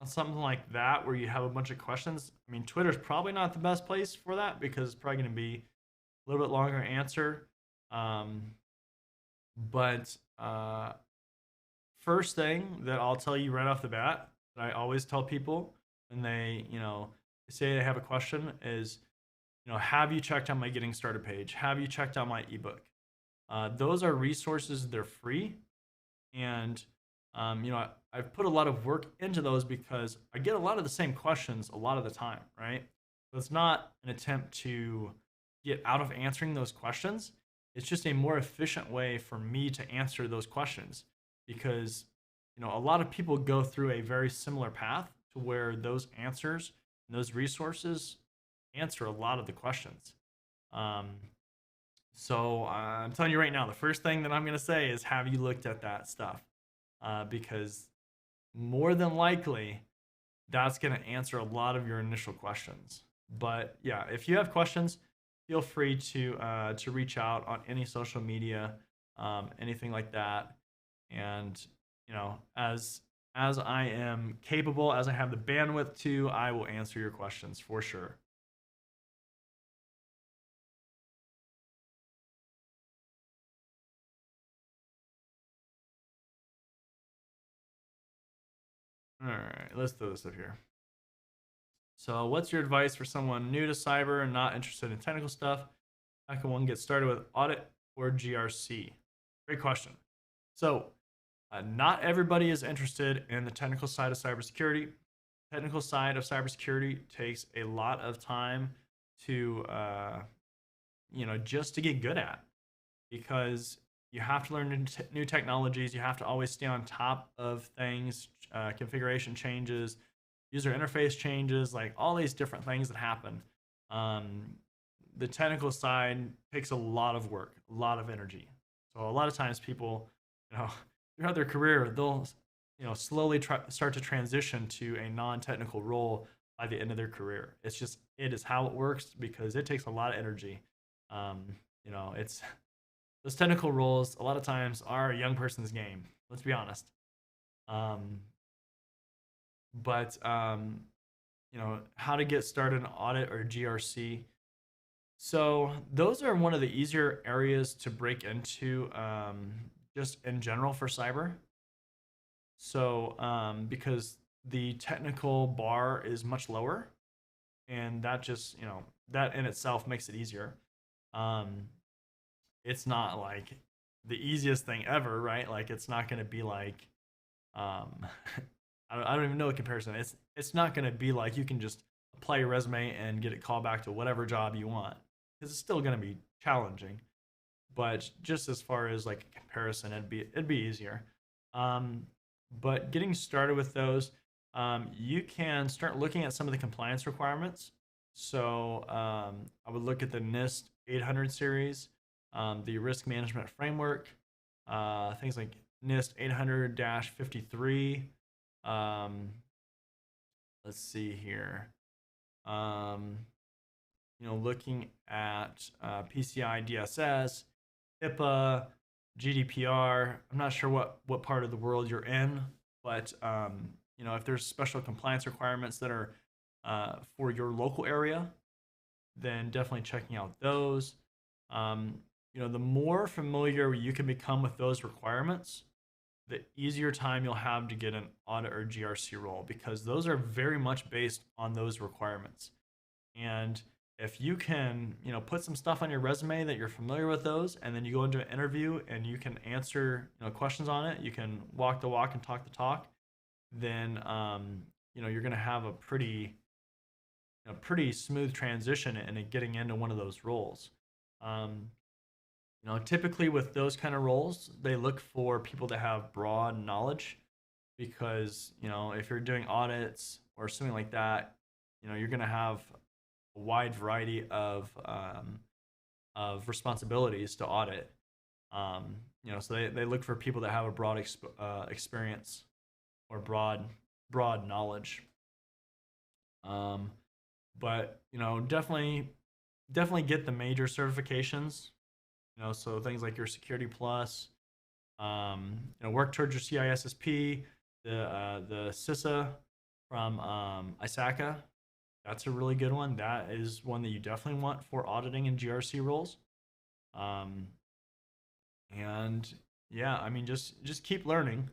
on something like that where you have a bunch of questions, I mean, Twitter's probably not the best place for that because it's probably going to be a little bit longer answer. Um, but first thing that I'll tell you right off the bat that I always tell people when they, say they have a question is, have you checked out my getting started page? Have you checked out my ebook? Those are resources, they're free. And, I've put a lot of work into those because I get a lot of the same questions a lot of the time, right? So it's not an attempt to get out of answering those questions. It's just a more efficient way for me to answer those questions because, a lot of people go through a very similar path to where those answers and those resources answer a lot of the questions. Um, so I'm telling you right now, the first thing that I'm going to say is have you looked at that stuff? Because more than likely, that's going to answer a lot of your initial questions. But yeah, if you have questions, feel free to reach out on any social media, anything like that. And as as I am capable, as I have the bandwidth to, I will answer your questions for sure. All right, let's throw this up here. So, what's your advice for someone new to cyber and not interested in technical stuff? How can one get started with audit or GRC? Great question. So, not everybody is interested in the technical side of cybersecurity. Technical side of cybersecurity takes a lot of time to, just to get good at, because you have to learn new technologies. You have to always stay on top of things, configuration changes, user interface changes, like all these different things that happen. Um, the technical side takes a lot of work, a lot of energy. So a lot of times people, throughout their career, they'll, slowly start to transition to a non-technical role by the end of their career. It is how it works because it takes a lot of energy. Um, it's those technical roles a lot of times are a young person's game. Let's be honest. Um, but how to get started in audit or GRC. So those are one of the easier areas to break into, just in general for cyber. So because the technical bar is much lower, and that just that in itself makes it easier. Um, it's not like the easiest thing ever, right? Like it's not going to be like, um, I don't even know the comparison. It's not going to be like you can just apply your resume and get it called back to whatever job you want, because it's still going to be challenging. But just as far as like a comparison, it'd be easier. Um, but getting started with those, you can start looking at some of the compliance requirements. So I would look at the NIST 800 series, the risk management framework, things like NIST 800-53. Um, let's see here. Um, looking at PCI DSS, HIPAA, GDPR. I'm not sure what part of the world you're in, but if there's special compliance requirements that are for your local area, then definitely checking out those. The more familiar you can become with those requirements, the easier time you'll have to get an audit or GRC role, because those are very much based on those requirements. And if you can, put some stuff on your resume that you're familiar with those, and then you go into an interview and you can answer, questions on it, you can walk the walk and talk the talk, then, you're going to have a pretty smooth transition in getting into one of those roles. Um, typically with those kind of roles, they look for people that have broad knowledge, because, if you're doing audits or something like that, you're going to have a wide variety of responsibilities to audit. So they look for people that have a broad experience or broad knowledge. But definitely get the major certifications. So things like your Security Plus. Work towards your CISSP, the CISA from ISACA. That's a really good one. That is one that you definitely want for auditing and GRC roles. And yeah, I mean, just keep learning.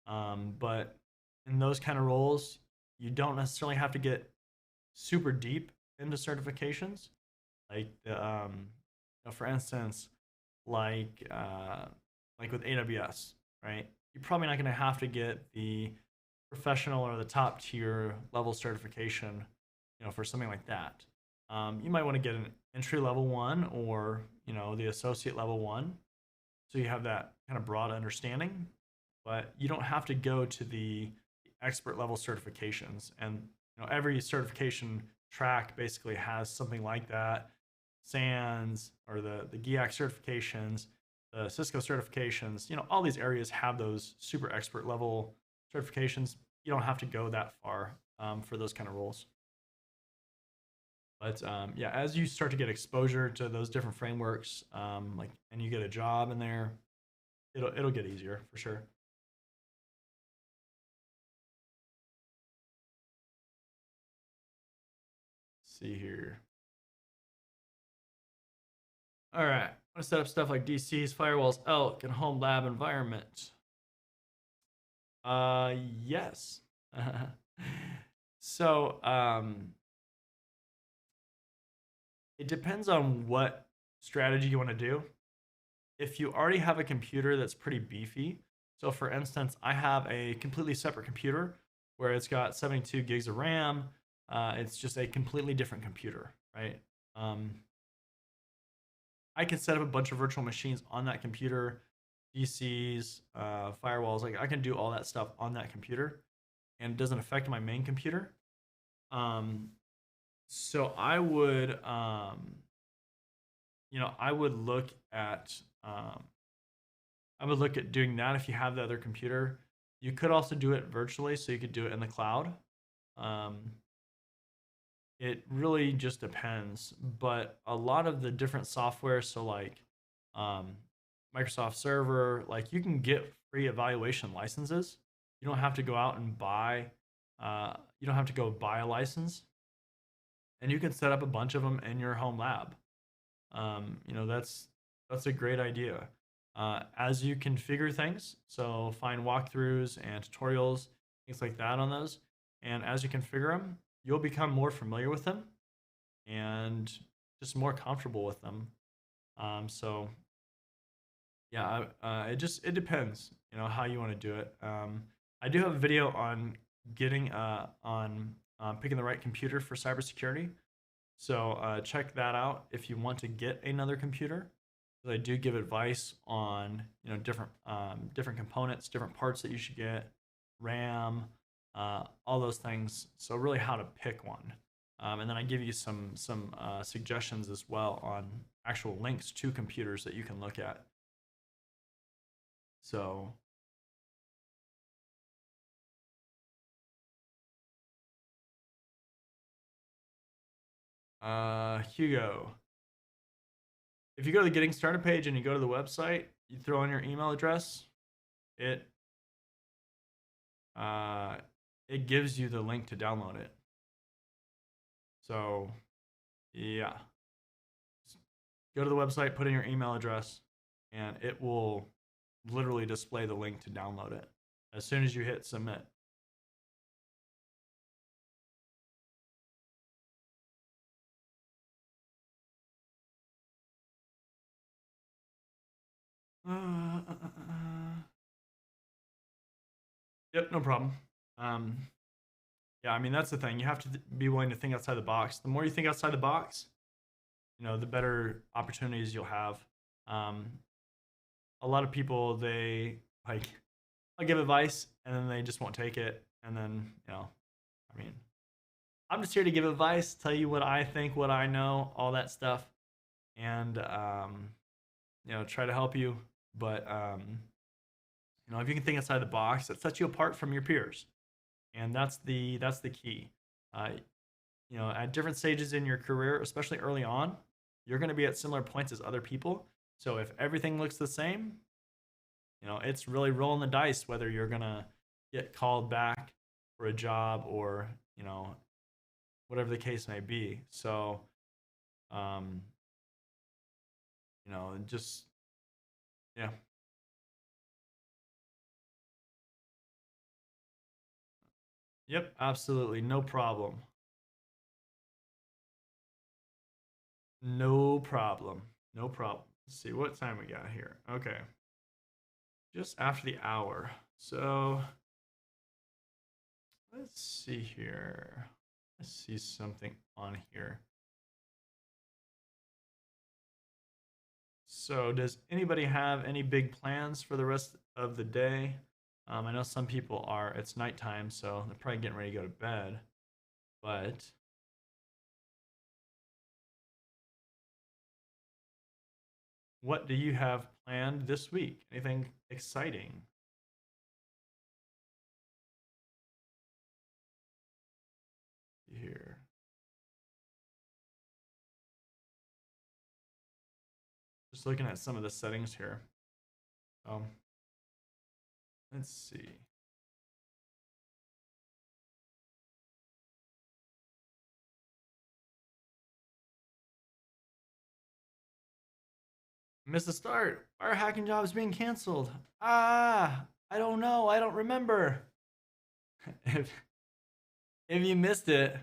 But in those kind of roles, you don't necessarily have to get super deep into certifications. Like for instance, like with AWS, right? You're probably not going to have to get the professional or the top tier level certification, for something like that. You might want to get an entry level one, or the associate level one, so you have that kind of broad understanding. But you don't have to go to the expert level certifications. And every certification track basically has something like that. SANS or the GIAC certifications, the Cisco certifications, all these areas have those super expert level certifications. You don't have to go that far for those kind of roles. But yeah, as you start to get exposure to those different frameworks, and you get a job in there, it'll get easier for sure. see here. All right. I want to set up stuff like DCs, firewalls, elk, and home lab environment. Yes. So, it depends on what strategy you want to do. If you already have a computer that's pretty beefy, so for instance, I have a completely separate computer where it's got 72 gigs of RAM. It's just a completely different computer, right? I can set up a bunch of virtual machines on that computer, DCs, firewalls. Like I can do all that stuff on that computer, and it doesn't affect my main computer. So I would look at doing that if you have the other computer. You could also do it virtually, so you could do it in the cloud. It really just depends, but a lot of the different software, so like Microsoft Server, like you can get free evaluation licenses. You don't have to go out and buy. You don't have to go buy a license, and you can set up a bunch of them in your home lab. That's a great idea. As you configure things, so find walkthroughs and tutorials, things like that on those, and as you configure them, you'll become more familiar with them and just more comfortable with them. So yeah, it depends, how you want to do it. I do have a video on getting on picking the right computer for cybersecurity. So check that out if you want to get another computer. I do give advice on different components, different parts that you should get, RAM, all those things. So really, how to pick one, and then I give you some suggestions as well on actual links to computers that you can look at. So Hugo, if you go to the getting started page and you go to the website, you throw in your email address, it gives you the link to download it. So yeah, just go to the website, put in your email address, and it will literally display the link to download it as soon as you hit submit. Yep, no problem. Yeah, I mean that's the thing. You have to be willing to think outside the box. The more you think outside the box, the better opportunities you'll have. A lot of people, they like, I'll give advice and then they just won't take it, and then I mean, I'm just here to give advice, tell you what I think, what I know, all that stuff, and try to help you. But if you can think outside the box, it sets you apart from your peers, and that's the key. At different stages in your career, especially early on, you're going to be at similar points as other people. So if everything looks the same, it's really rolling the dice whether you're going to get called back for a job or, whatever the case may be. So, just, yeah. Yep, absolutely. No problem. No problem. No problem. Let's see what time we got here. Okay. Just after the hour. So let's see here. Let's see something on here. So does anybody have any big plans for the rest of the day? I know some people are. It's nighttime, so they're probably getting ready to go to bed. But what do you have planned this week? Anything exciting? Here. Just looking at some of the settings here. Let's see. Missed the start. Why are hacking jobs being canceled? Ah, I don't know. I don't remember. if if you missed it,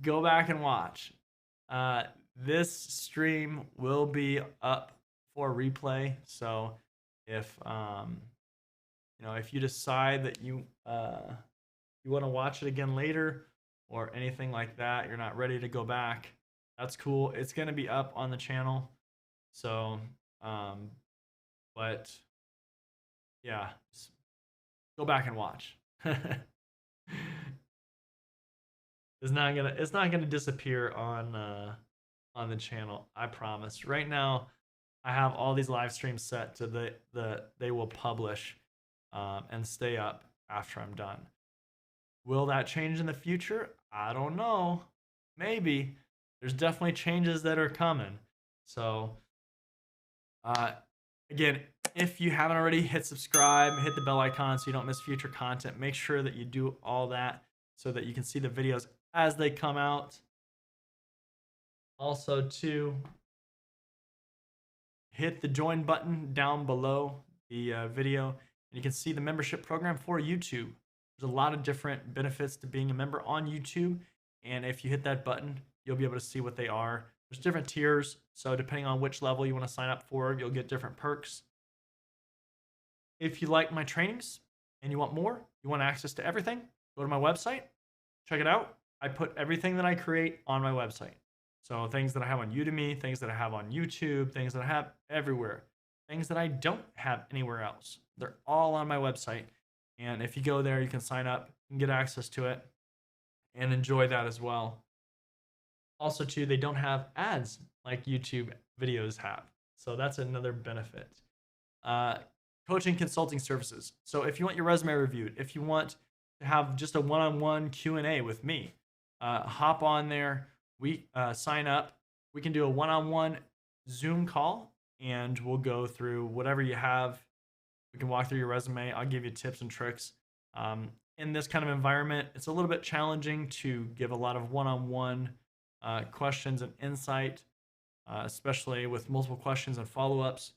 go back and watch. Uh, this stream will be up for replay. So if if you decide that you want to watch it again later or anything like that, you're not ready to go back, that's cool. It's going to be up on the channel. So, but yeah, just go back and watch. It's not gonna disappear on the channel. I promise. Right now, I have all these live streams set to they will publish and stay up after I'm done. Will that change in the future? I don't know. Maybe. There's definitely changes that are coming. So, again, if you haven't already, hit subscribe, hit the bell icon so you don't miss future content. Make sure that you do all that so that you can see the videos as they come out. Also, too, hit the join button down below the video, and you can see the membership program for YouTube. There's a lot of different benefits to being a member on YouTube, and if you hit that button, you'll be able to see what they are. There's different tiers, so depending on which level you want to sign up for, you'll get different perks. If you like my trainings and you want more, you want access to everything, go to my website, check it out. I put everything that I create on my website. So things that I have on Udemy, things that I have on YouTube, things that I have everywhere, things that I don't have anywhere else. They're all on my website. And if you go there, you can sign up and get access to it and enjoy that as well. Also, too, they don't have ads like YouTube videos have. So that's another benefit. Coaching consulting services. So if you want your resume reviewed, if you want to have just a one-on-one Q&A with me, hop on there. We sign up. We can do a one-on-one Zoom call, and we'll go through whatever you have. We can walk through your resume. I'll give you tips and tricks. In this kind of environment, it's a little bit challenging to give a lot of one-on-one questions and insight, especially with multiple questions and follow-ups.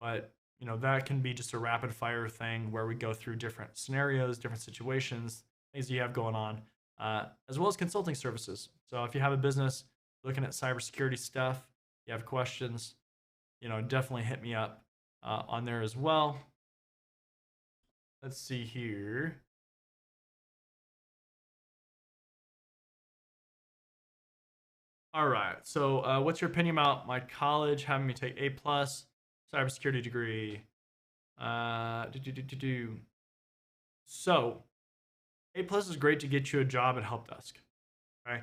But that can be just a rapid-fire thing where we go through different scenarios, different situations, things you have going on, as well as consulting services. So if you have a business looking at cybersecurity stuff, you have questions, definitely hit me up on there as well. Let's see here. All right. So what's your opinion about my college having me take A+ cybersecurity degree? So A+ is great to get you a job at help desk. Okay.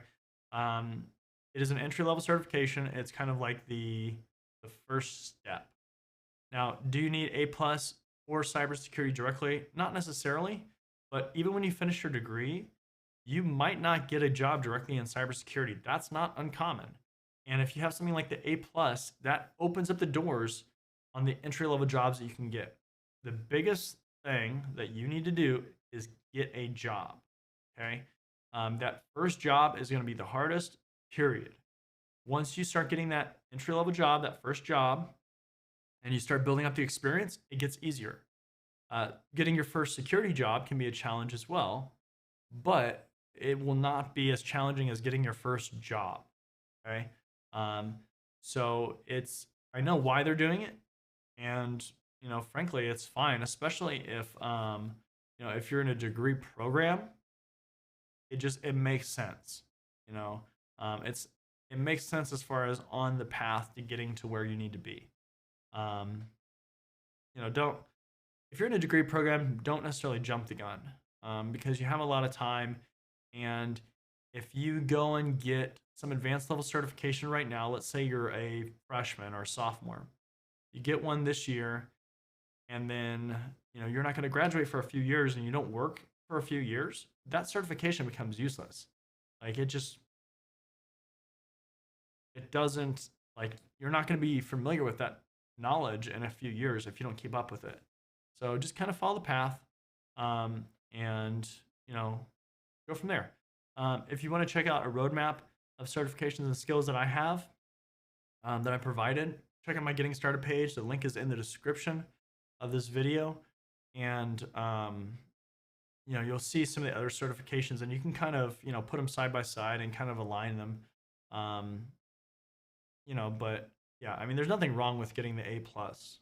It is an entry-level certification. It's kind of like the first step. Now, do you need A+ for cybersecurity directly? Not necessarily, but even when you finish your degree, you might not get a job directly in cybersecurity. That's not uncommon. And if you have something like the A+, that opens up the doors on the entry-level jobs that you can get. The biggest thing that you need to do is get a job. Okay. That first job is going to be the hardest, period. Once you start getting that entry-level job, that first job, and you start building up the experience, it gets easier. Getting your first security job can be a challenge as well, but it will not be as challenging as getting your first job. Okay. So I know why they're doing it, and frankly, it's fine, especially if you're in a degree program. It makes sense. It makes sense as far as on the path to getting to where you need to be. If you're in a degree program, don't necessarily jump the gun, because you have a lot of time. And if you go and get some advanced level certification right now, let's say you're a freshman or a sophomore, you get one this year, and then you're not going to graduate for a few years, and you don't work for a few years, that certification becomes useless. Like it doesn't, like, you're not going to be familiar with that knowledge in a few years if you don't keep up with it. So just kind of follow the path, and go from there. If you want to check out a roadmap of certifications and skills that I have, that I provided, check out my Getting Started page. The link is in the description of this video, and you'll see some of the other certifications, and you can kind of put them side by side and kind of align them. Um, but yeah, I mean, there's nothing wrong with getting the A plus,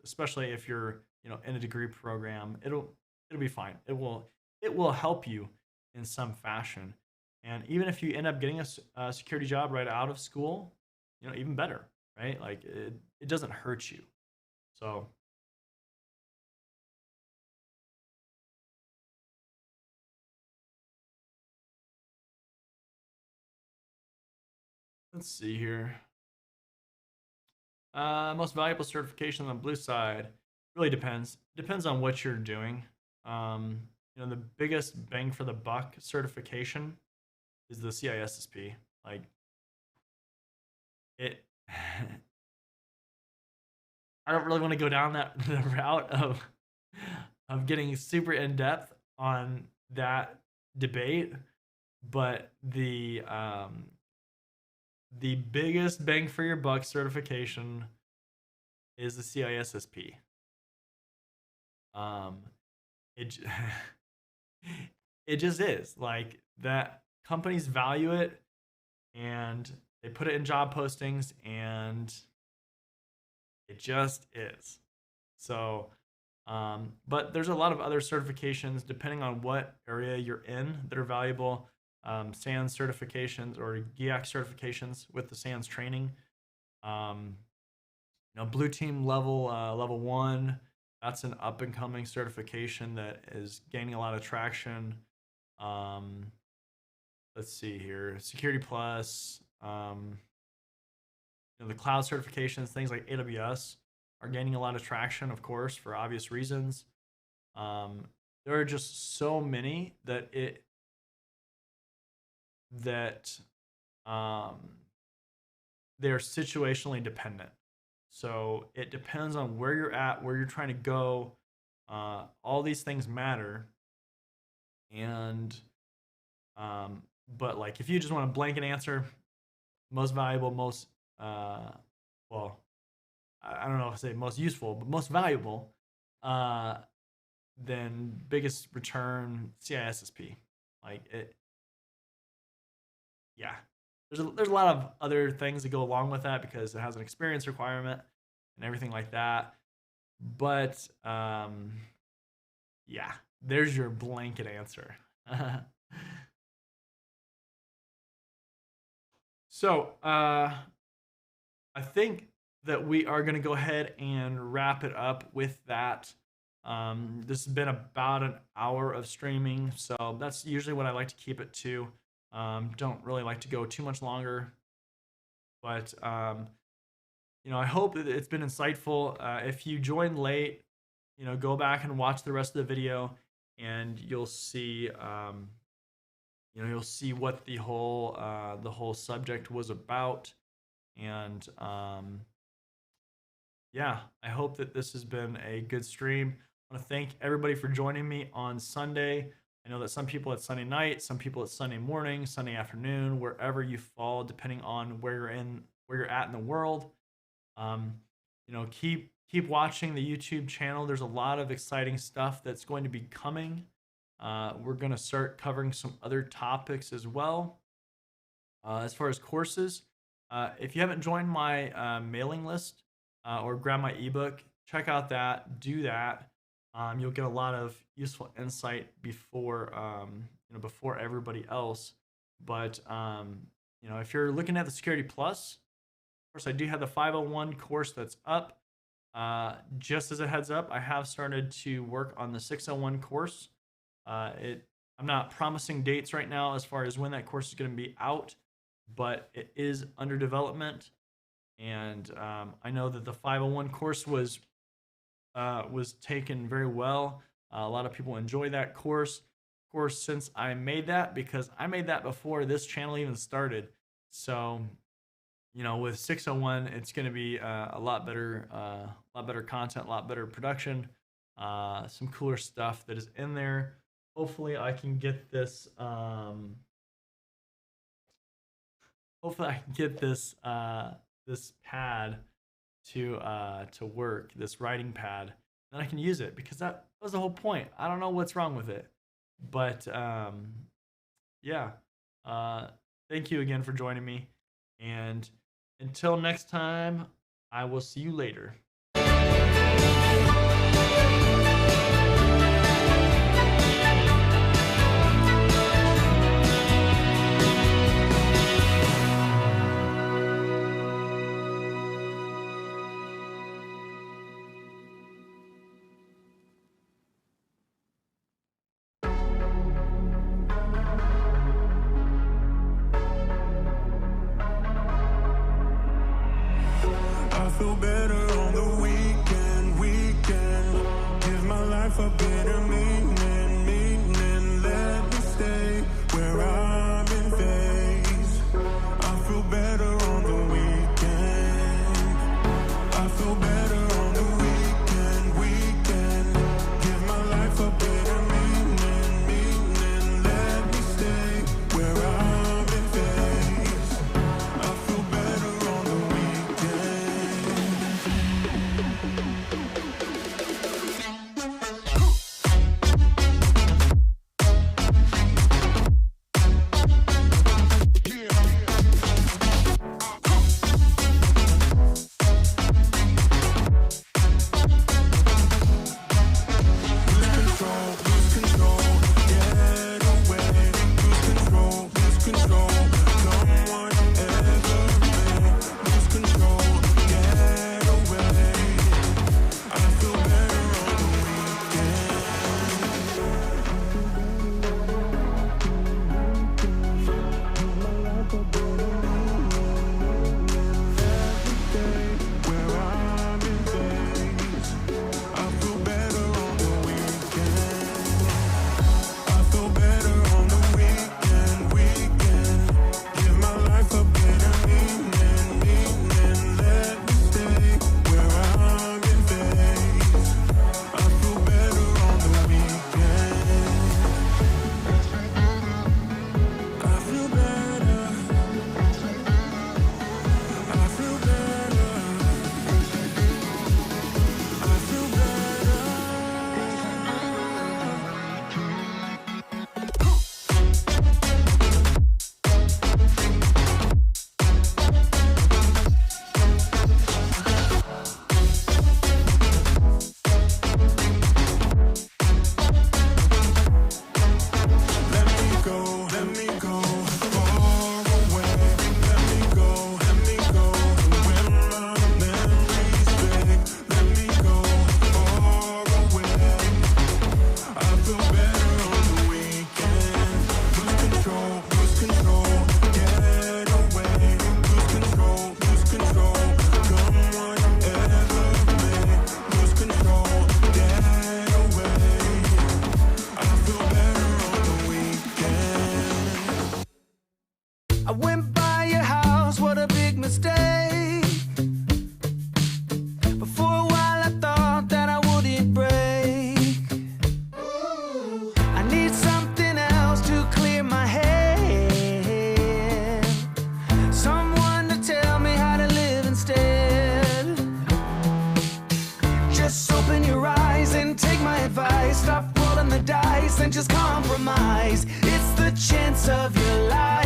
especially if you're in a degree program. It'll be fine. It will help you in some fashion, and even if you end up getting a security job right out of school, even better, right? Like it doesn't hurt you. So let's see here. Most valuable certification on the blue side really depends. Depends on what you're doing. Um, the biggest bang for the buck certification is the CISSP. Like it, I don't really want to go down that the route of getting super in depth on that debate, but the biggest bang for your buck certification is the CISSP. Um, it it just is like that. Companies value it, and they put it in job postings, and it just is. So, but there's a lot of other certifications depending on what area you're in that are valuable. SANS certifications or GIAC certifications with the SANS training. Blue team level 1. That's an up and coming certification that is gaining a lot of traction. Let's see here, Security Plus. The cloud certifications, things like AWS, are gaining a lot of traction, of course, for obvious reasons. There are just so many that they're situationally dependent. So it depends on where you're at, where you're trying to go. All these things matter, and but like if you just want a blanket answer, most valuable, most well, I don't know if I say most useful, but most valuable, then biggest return CISSP. Like it, yeah. There's a lot of other things that go along with that because it has an experience requirement and everything like that. But yeah, there's your blanket answer. So I think that we are going to go ahead and wrap it up with that. This has been about an hour of streaming, so that's usually what I like to keep it to. Don't really like to go too much longer, but I hope that it's been insightful. If you joined late, go back and watch the rest of the video, and you'll see, you'll see what the whole subject was about. And yeah, I hope that this has been a good stream. I want to thank everybody for joining me on Sunday. I know that some people it's Sunday night, some people it's Sunday morning, Sunday afternoon, wherever you fall, depending on where you're at in the world. Keep watching the YouTube channel. There's a lot of exciting stuff that's going to be coming. We're going to start covering some other topics as well. As far as courses, if you haven't joined my mailing list or grab my ebook, check out that. Do that. You'll get a lot of useful insight before everybody else. But if you're looking at the Security Plus, of course, I do have the 501 course that's up. Just as a heads up, I have started to work on the 601 course. I'm not promising dates right now as far as when that course is going to be out, but it is under development. And I know that the 501 course was taken very well. A lot of people enjoy that course. Of course, since I made that, because I made that before this channel even started. So, with 601, it's going to be a lot better content, a lot better production, some cooler stuff that is in there. Hopefully, I can get this. Hopefully, I can get this this pad to work, this writing pad, then I can use it, because that was the whole point. I don't know what's wrong with it, but yeah. Thank you again for joining me, and until next time, I will see you later. I feel better on the weekend. Give my life a better meaning. Let me stay where I'm in phase. I feel better on the weekend. I feel better on the weekend. Give my life a better meaning. Let me stay where I'm in phase. I feel better on the I went by your house, what a big mistake. But for a while I thought that I wouldn't break. I need something else to clear my head. Someone to tell me how to live instead. Just open your eyes and take my advice. Stop rolling the dice and just compromise. It's the chance of your life.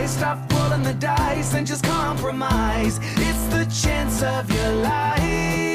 Stop rolling the dice and just compromise. It's the chance of your life.